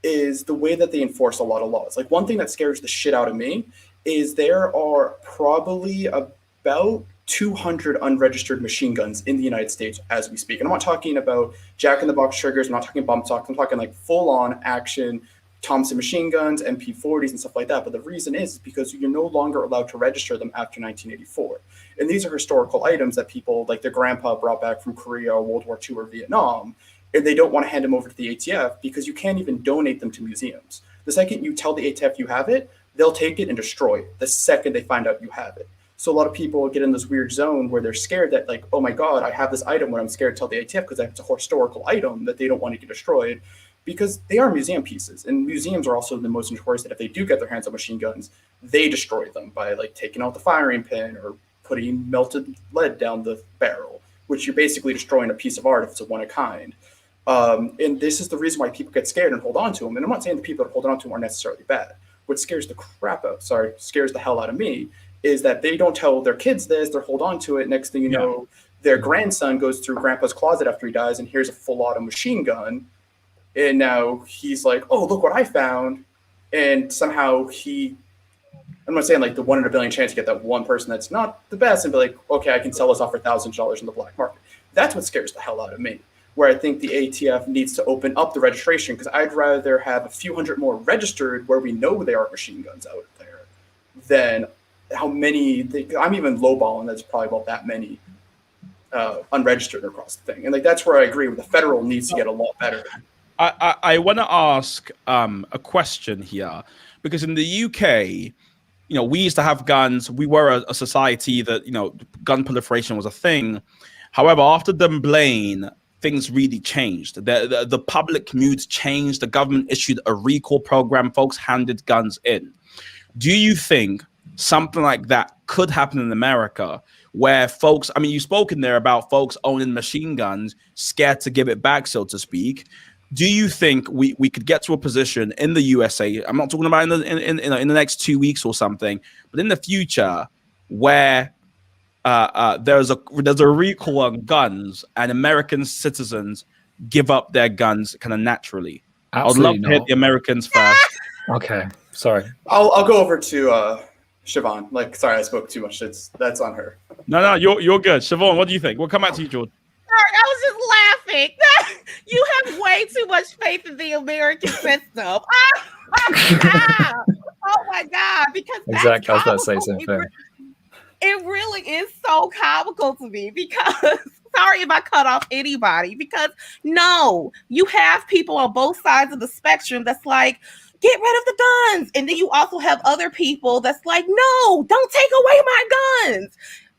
is the way that they enforce a lot of laws. One thing that scares the shit out of me is there are probably about 200 unregistered machine guns in the United States as we speak. And I'm not talking about jack-in-the-box triggers. I'm not talking bump stocks. I'm talking full-on action Thompson machine guns, MP40s, and stuff like that. But the reason is because you're no longer allowed to register them after 1984. And these are historical items that people, like their grandpa, brought back from Korea or World War II or Vietnam, and they don't want to hand them over to the ATF because you can't even donate them to museums. The second you tell the ATF you have it, they'll take it and destroy it the second they find out you have it. So a lot of people get in this weird zone where they're scared that like, oh my God, I have this item when I'm scared to tell the ATF because it's a historical item that they don't want to get destroyed, because they are museum pieces, and museums are also the most notorious that if they do get their hands on machine guns, they destroy them by like taking out the firing pin or putting melted lead down the barrel, which you're basically destroying a piece of art if it's a one of kind. And this is the reason why people get scared and hold on to them. And I'm not saying the people that hold on to them are necessarily bad. What scares the hell out of me is that they don't tell their kids this, they hold on to it. Next thing you know, their grandson goes through grandpa's closet after he dies and here's a full auto machine gun. And now he's like, oh, look what I found. And somehow I'm not saying like the 1 in a billion chance to get that one person that's not the best and be like, okay, I can sell this off for $1,000 in the black market. That's what scares the hell out of me. Where I think the ATF needs to open up the registration, because I'd rather have a few hundred more registered where we know there are machine guns out there than how many. I'm even lowballing that's probably about that many unregistered across the thing. And like that's where I agree with the federal needs to get a lot better. I want to ask a question here, because in the UK, we used to have guns. We were a society that, gun proliferation was a thing. However, after Dunblane, things really changed. The public mood changed. The government issued a recall program. Folks handed guns in. Do you think something like that could happen in America, where folks, you've spoken there about folks owning machine guns, scared to give it back, so to speak. Do you think we could get to a position in the USA? I'm not talking about in the next 2 weeks or something, but in the future where there's a recall on guns and American citizens give up their guns kind of naturally? Absolutely. I'd love to hit the Americans first. Okay, sorry. I'll go over to Siobhan. Sorry, I spoke too much. That's on her. No, you're good. Siobhan, what do you think? We'll come back to you, George. I was just laughing. You have way too much faith in the American system. Oh my God! Because exactly, I was about to say something. It really is so comical to me, because sorry if I cut off anybody, because no, you have people on both sides of the spectrum that's like, get rid of the guns, and then you also have other people that's like, no, don't take away my guns.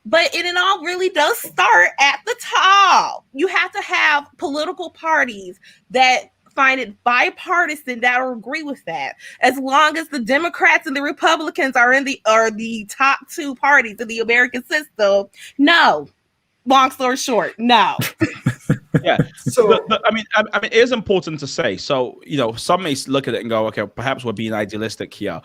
But it all really does start at the top. You have to have political parties that find it bipartisan that will agree with that. As long as the Democrats and the Republicans are the top two parties in the American system, no. Long story short, no. Yeah. So, but, it is important to say. So, some may look at it and go, okay, perhaps we're being idealistic here.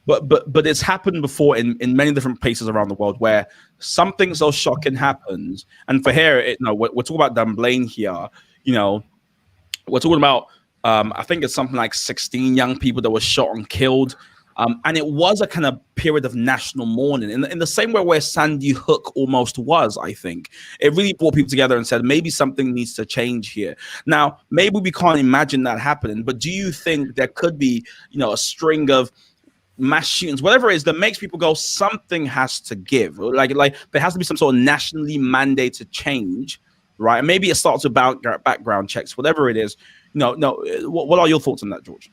But it's happened before in many different places around the world where something so shocking happens. And for here, we're talking about Dunblane here. We're talking about, I think it's something like 16 young people that were shot and killed. And it was a kind of period of national mourning in the same way where Sandy Hook almost was, I think. It really brought people together and said, maybe something needs to change here. Now, maybe we can't imagine that happening, but do you think there could be, a string of mass shootings, whatever it is, that makes people go, something has to give? Like there has to be some sort of nationally mandated change, right? And maybe it starts with background checks, whatever it is. What are your thoughts on that, George?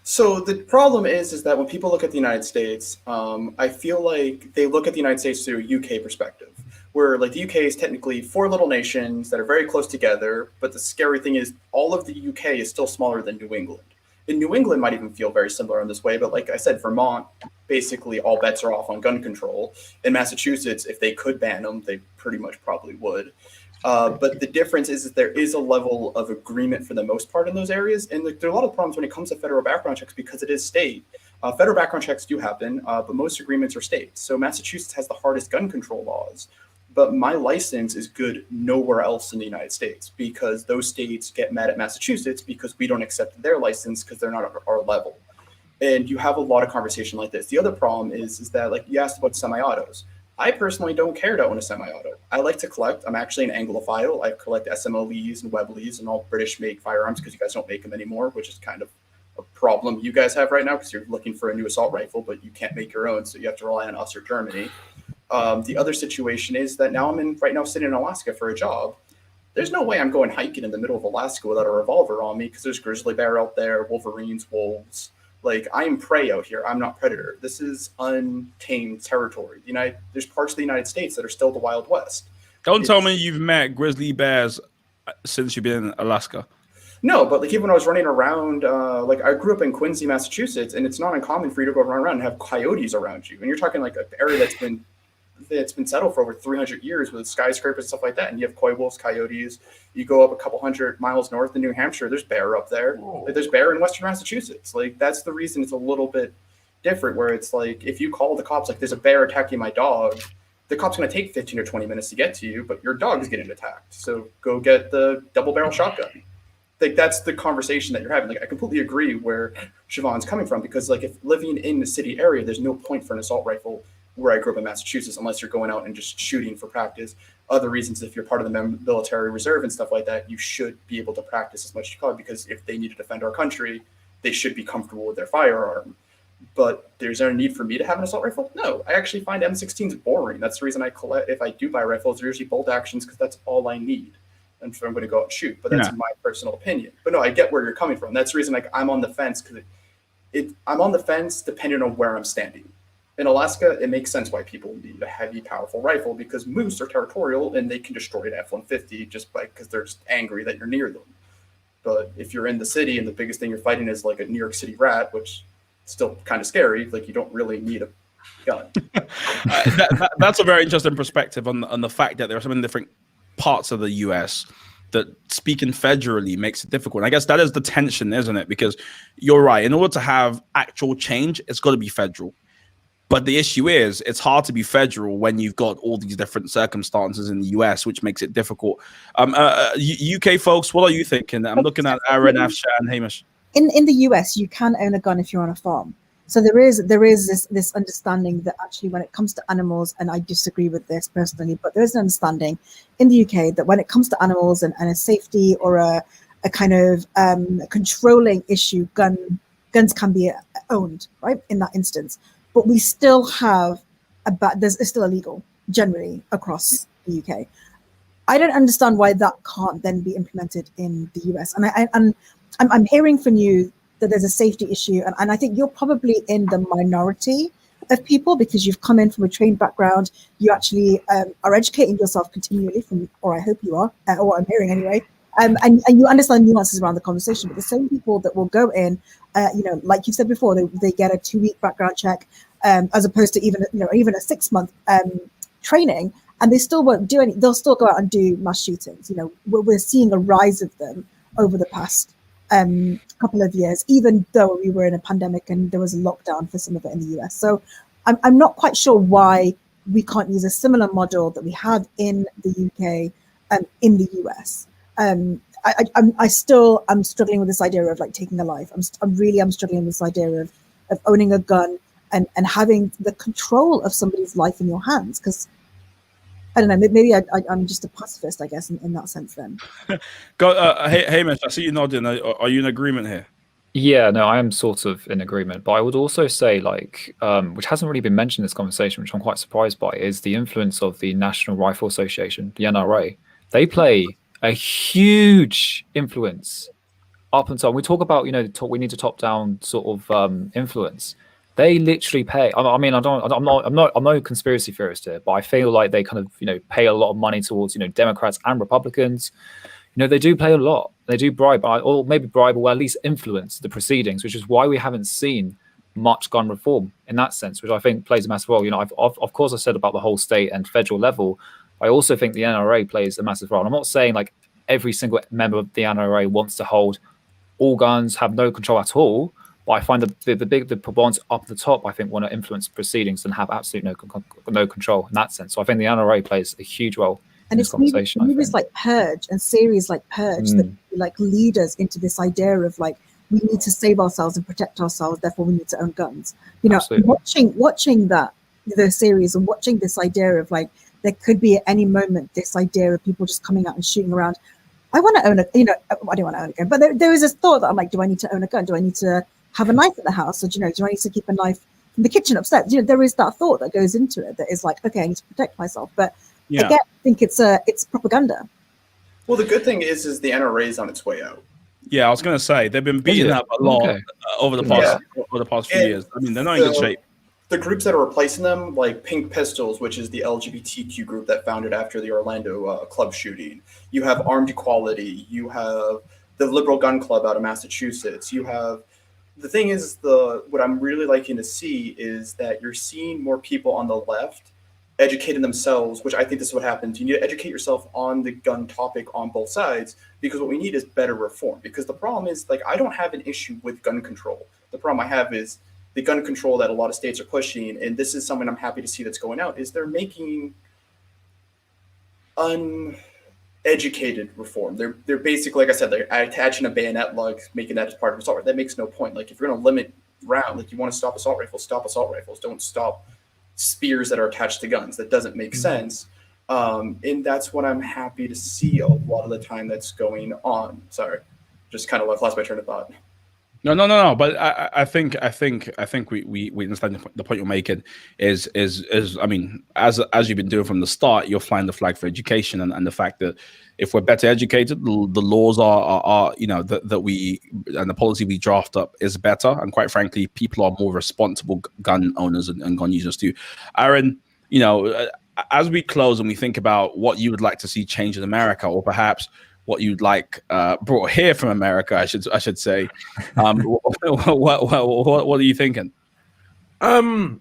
So the problem is that when people look at the United States, I feel like they look at the United States through a UK perspective, where like the UK is technically 4 little nations that are very close together. But the scary thing is all of the UK is still smaller than New England. And New England might even feel very similar in this way. But like I said, Vermont, basically all bets are off on gun control. In Massachusetts, if they could ban them, they pretty much probably would. But the difference is that there is a level of agreement for the most part in those areas. And there are a lot of problems when it comes to federal background checks because it is state. Federal background checks do happen, but most agreements are state. So Massachusetts has the hardest gun control laws. But my license is good nowhere else in the United States because those states get mad at Massachusetts because we don't accept their license because they're not at our level. And you have a lot of conversation like this. The other problem is that, like you asked about semi-autos. I personally don't care to own a semi-auto. I like to collect. I'm actually an Anglophile. I collect SMLEs and Webleys and all British-made firearms because you guys don't make them anymore, which is kind of a problem you guys have right now because you're looking for a new assault rifle, but you can't make your own, so you have to rely on us or Germany. The other situation is that now I'm right now sitting in Alaska for a job. There's no way I'm going hiking in the middle of Alaska without a revolver on me because there's grizzly bear out there, wolverines, wolves. Like, I am prey out here. I'm not predator. This is untamed territory. There's parts of the United States that are still the Wild West. Don't tell me you've met grizzly bears since you've been in Alaska. No, but like even when I was running around, like I grew up in Quincy, Massachusetts, and it's not uncommon for you to go run around and have coyotes around you. And you're talking like an area that's been settled for over 300 years with skyscrapers and stuff like that. And you have coy wolves, coyotes. You go up a couple hundred miles north in New Hampshire, there's bear up there. Like, there's bear in Western Massachusetts. Like, that's the reason it's a little bit different, where it's like if you call the cops, like there's a bear attacking my dog, the cop's going to take 15 or 20 minutes to get to you, but your dog is getting attacked. So go get the double barrel shotgun. Like, that's the conversation that you're having. Like, I completely agree where Siobhan's coming from, because like if living in the city area, there's no point for an assault rifle where I grew up in Massachusetts, unless you're going out and just shooting for practice. Other reasons, if you're part of the military reserve and stuff like that, you should be able to practice as much as you can, because if they need to defend our country, they should be comfortable with their firearm. But there's there a need for me to have an assault rifle? No, I actually find M16s boring. That's the reason I collect. If I do buy rifles, they're usually bolt actions, because that's all I need. And so I'm going to go out and shoot. But that's my personal opinion. But no, I get where you're coming from. That's the reason like I'm on the fence, because I'm on the fence depending on where I'm standing. In Alaska, it makes sense why people need a heavy, powerful rifle, because moose are territorial and they can destroy an F-150 just because they're just angry that you're near them. But if you're in the city and the biggest thing you're fighting is like a New York City rat, which is still kind of scary, like you don't really need a gun. That's a very interesting perspective on the fact that there are so many different parts of the US that speaking federally makes it difficult. And I guess that is the tension, isn't it? Because you're right. In order to have actual change, it's got to be federal. But the issue is, it's hard to be federal when you've got all these different circumstances in the US, which makes it difficult. UK folks, what are you thinking? I'm looking at Aaron, Afshan, Hamish. In the US, you can own a gun if you're on a farm. So there is this understanding that actually when it comes to animals, and I disagree with this personally, but there is an understanding in the UK that when it comes to animals and a safety or a kind of controlling issue, guns can be owned, right, in that instance. But we still have it's still illegal generally across the UK. I don't understand why that can't then be implemented in the US. And I'm hearing from you that there's a safety issue, and I think you're probably in the minority of people, because you've come in from a trained background. You actually are educating yourself continually or I hope you are, or what I'm hearing anyway. And you understand nuances around the conversation. But the same people that will go in, like you said before, they get a 2-week background check, as opposed to even a 6-month training, and they still won't do any. They'll still go out and do mass shootings. We're seeing a rise of them over the past couple of years, even though we were in a pandemic and there was a lockdown for some of it in the US. So I'm not quite sure why we can't use a similar model that we have in the UK in the US. I'm struggling with this idea of like taking a life. I'm struggling with this idea of owning a gun and having the control of somebody's life in your hands, because I don't know, maybe I'm just a pacifist, I guess, in that sense then. Hamish, I see you nodding. Are you in agreement here? Yeah, no, I am sort of in agreement. But I would also say, like, which hasn't really been mentioned in this conversation, which I'm quite surprised by, is the influence of the National Rifle Association, the NRA. They play a huge influence up until we talk about, we need to top down sort of influence. They literally pay. I'm no conspiracy theorist here, but I feel like they kind of, pay a lot of money towards, Democrats and Republicans. They do play a lot. They do bribe, or maybe bribe, or at least influence the proceedings, which is why we haven't seen much gun reform in that sense, which I think plays a massive role. Of course, I said about the whole state and federal level. I also think the NRA plays a massive role. And I'm not saying like every single member of the NRA wants to hold all guns, have no control at all. But I find the ones up the top, I think, want to influence proceedings and have absolutely no control in that sense. So I think the NRA plays a huge role in this conversation. Movies like Purge and series like Purge that like lead us into this idea of like we need to save ourselves and protect ourselves, therefore we need to own guns. Watching the series and watching this idea of like there could be at any moment this idea of people just coming out and shooting around. I want to own I don't want to own a gun, but there is this thought that I'm like, do I need to own a gun? Do I need to have a knife at the house? Or do I need to keep a knife in the kitchen upstairs? There is that thought that goes into it that is like, okay, I need to protect myself. But again, I think it's propaganda. Well, the good thing is the NRA is on its way out. Yeah, I was going to say they've been beaten up a lot over the past few years. I mean, they're not in good shape. The groups that are replacing them, like Pink Pistols, which is the LGBTQ group that founded after the Orlando club shooting. You have Armed Equality. You have the Liberal Gun Club out of Massachusetts. You have the thing is what I'm really liking to see is that you're seeing more people on the left educating themselves, which I think this is what happens. You need to educate yourself on the gun topic on both sides, because what we need is better reform. Because the problem is, like, I don't have an issue with gun control. The problem I have is the gun control that a lot of states are pushing, and this is something I'm happy to see that's going out, is they're making uneducated reform. They're basically, like I said, they're attaching a bayonet lug, making that as part of assault rifle. That makes no point. Like, if you're going to limit round, like, you want to stop assault rifles, stop assault rifles. Don't stop spears that are attached to guns. That doesn't make sense. And that's what I'm happy to see a lot of the time that's going on. Sorry, just kind of lost my train of thought. No. But I think we understand the point you're making is I mean, as you've been doing from the start, you're flying the flag for education and the fact that if we're better educated, the laws are that we and the policy we draft up is better, and quite frankly, people are more responsible gun owners and gun users too. Aaron, as we close and we think about what you would like to see change in America, or perhaps what you'd like brought here from America, I should say. What are you thinking? Well,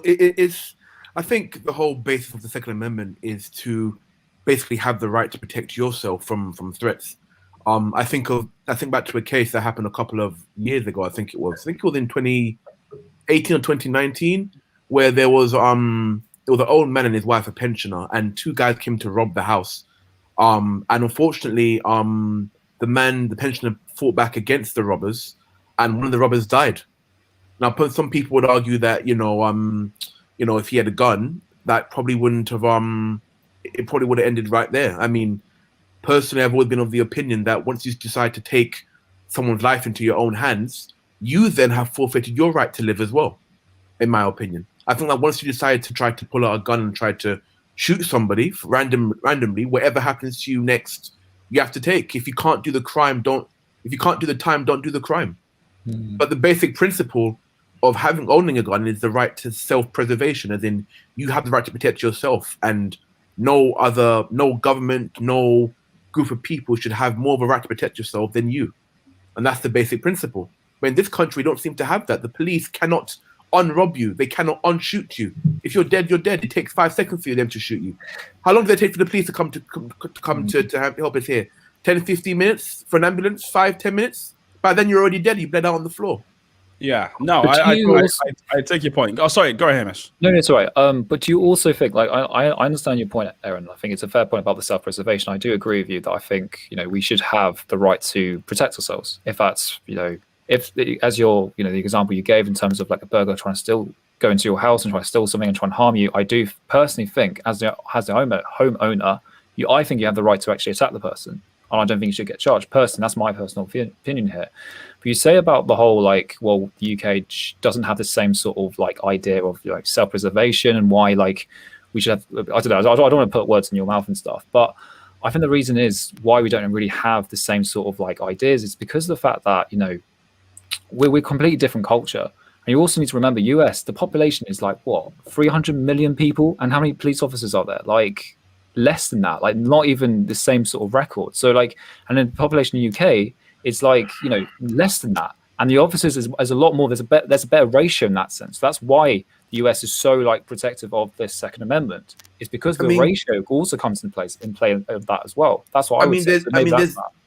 it's. I think the whole basis of the Second Amendment is to basically have the right to protect yourself from threats. I think back to a case that happened a couple of years ago. I think it was in 2018 or 2019, where there was an old man and his wife, a pensioner, and two guys came to rob the house. And unfortunately, the pensioner fought back against the robbers, and one of the robbers died. Now, some people would argue that if he had a gun, that probably wouldn't have it probably would have ended right there. I mean, personally, I've always been of the opinion that once you decide to take someone's life into your own hands, you then have forfeited your right to live as well. In my opinion, I think that once you decide to try to pull out a gun and try to shoot somebody randomly, whatever happens to you next, you have to take. If you can't do the crime, if you can't do the time, don't do the crime. But the basic principle of owning a gun is the right to self-preservation, as in you have the right to protect yourself, and no government, no group of people should have more of a right to protect yourself than you. And that's the basic principle. But in this country, we don't seem to have that. The police cannot unrob you. They cannot unshoot you. If you're dead, you're dead. It takes 5 seconds for them to shoot you. How long does it take for the police to come to help us here? 10, 15 minutes for an ambulance? 5, 10 minutes? By then you're already dead. You bled out on the floor. Yeah. No, I take your point. Oh, sorry. Go ahead, Hamish. No, it's all right. But do you also think, like, I understand your point, Aaron. I think it's a fair point about the self-preservation. I do agree with you that I think, we should have the right to protect ourselves. If that's, as your, the example you gave in terms of like a burglar trying to go into your house and try to steal something and try and harm you, I do personally think as the homeowner, I think you have the right to actually attack the person. And I don't think you should get charged. Personally, that's my personal opinion here. But you say about the whole, like, well, the UK doesn't have the same sort of like idea of like self-preservation and why like we should have, I don't know, I don't want to put words in your mouth and stuff, but I think the reason is why we don't really have the same sort of like ideas is because of the fact that, we're completely different culture. And you also need to remember, US, the population is like, what, 300 million people? And how many police officers are there? Like, less than that, like not even the same sort of record. So like, and then the population in the UK is like, less than that. And the officers is a lot more, there's a better ratio in that sense. That's why the US is so like protective of this Second Amendment. It's because the ratio also comes in play of that as well. That's what I would say.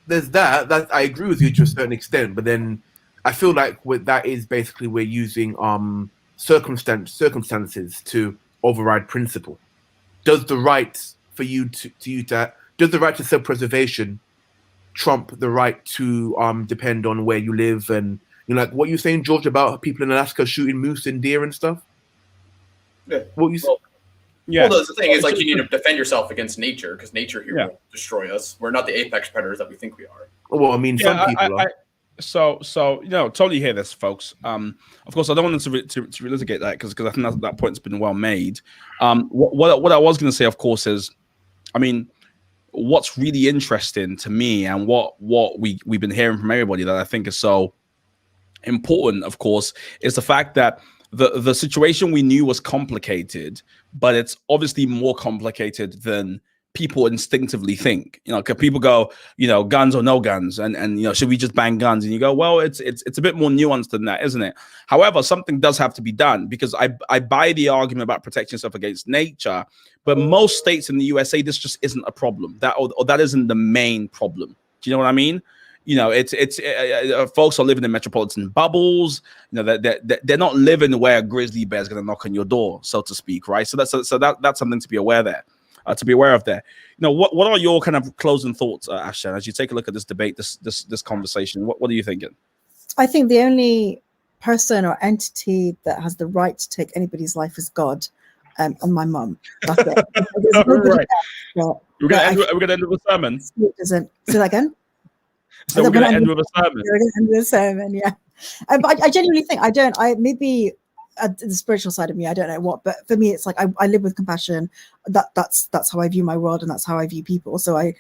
There's that I agree with you to a certain extent, but then I feel like that is basically we're using circumstances to override principle. Does the right for you to does the right to self-preservation trump the right to depend on where you live? And like what you're saying, George, about people in Alaska shooting moose and deer and stuff? Yeah. What you Well, the thing is, like, you need to defend yourself against nature, because nature here will destroy us. We're not the apex predators that we think we are. Well, I mean, some people are. So totally hear this, folks. Of course, I don't want to relitigate that because I think that point's been well made. What I was going to say, of course, is, I mean, what's really interesting to me, and what we've been hearing from everybody that I think is so important, of course, is the fact that the situation we knew was complicated, but it's obviously more complicated than people instinctively think. You know, 'cause people go, you know, guns or no guns, and you know, should we just ban guns? And you go, well, it's a bit more nuanced than that, isn't it? However, something does have to be done, because I buy the argument about protecting yourself against nature, but most states in the USA, this just isn't a problem. That or that isn't the main problem. Do you know what I mean? You know, folks are living in metropolitan bubbles. You know, they're not living where a grizzly bear is going to knock on your door, so to speak, right? So that's something to be aware there. To be aware of there. You know, what are your kind of closing thoughts, Ashton, as you take a look at this debate, this conversation? What are you thinking? I think the only person or entity that has the right to take anybody's life is God, and my mum. That's it. Right. We're gonna end with a sermon. It doesn't. Say that again. So we're gonna end with a sermon. We're gonna end with a sermon, yeah. But I genuinely think maybe the spiritual side of me, I don't know what, but for me, it's like I live with compassion. That's how I view my world, and that's how I view people. So I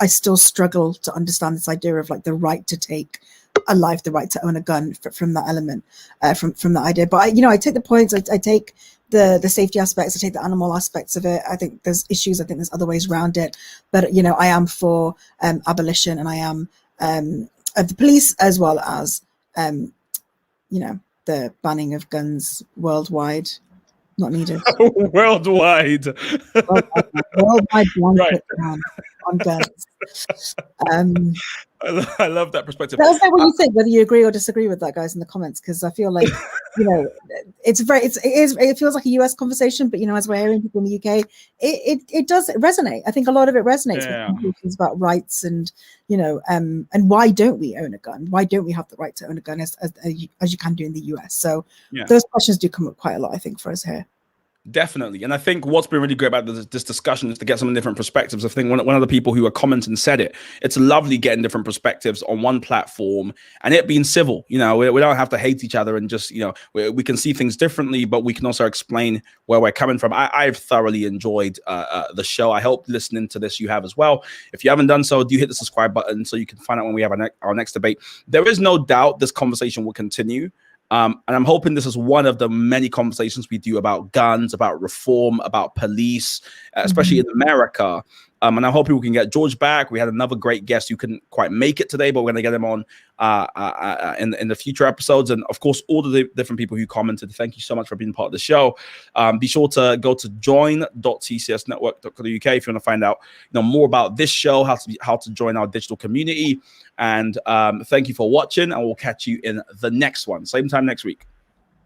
still struggle to understand this idea of like the right to take a life, the right to own a gun from that element, from that idea. But I take the points. I take the safety aspects. I take the animal aspects of it. I think there's issues. I think there's other ways around it. But you know, I am for abolition, and I am of the police, as well as you know, the banning of guns worldwide. Not needed. Worldwide. Worldwide blanket Right. on guns. I love that perspective. Let us know what you think, whether you agree or disagree with that, guys, in the comments, because I feel like, you know, it feels like a US conversation, but you know, as we're hearing people in the UK, it does resonate. I think a lot of it resonates with conversations about rights, and you know, and why don't we own a gun? Why don't we have the right to own a gun as you can do in the US? So those questions do come up quite a lot, I think, for us here. Definitely. And I think what's been really great about this discussion is to get some different perspectives. I think one of the people who are commenting said it. It's lovely getting different perspectives on one platform, and it being civil. You know, we don't have to hate each other, and just, you know, we can see things differently, but we can also explain where we're coming from. I've thoroughly enjoyed the show. I hope listening to this you have as well. If you haven't done so, do hit the subscribe button so you can find out when we have our next debate. There is no doubt this conversation will continue. And I'm hoping this is one of the many conversations we do about guns, about reform, about police, especially in America. And I hope we can get George back. We had another great guest who couldn't quite make it today, but we're going to get him on in the future episodes. And of course, all the different people who commented, thank you so much for being part of the show. Be sure to go to join.tcsnetwork.co.uk if you want to find out, you know, more about this show, how to join our digital community. And thank you for watching, and we'll catch you in the next one, same time next week.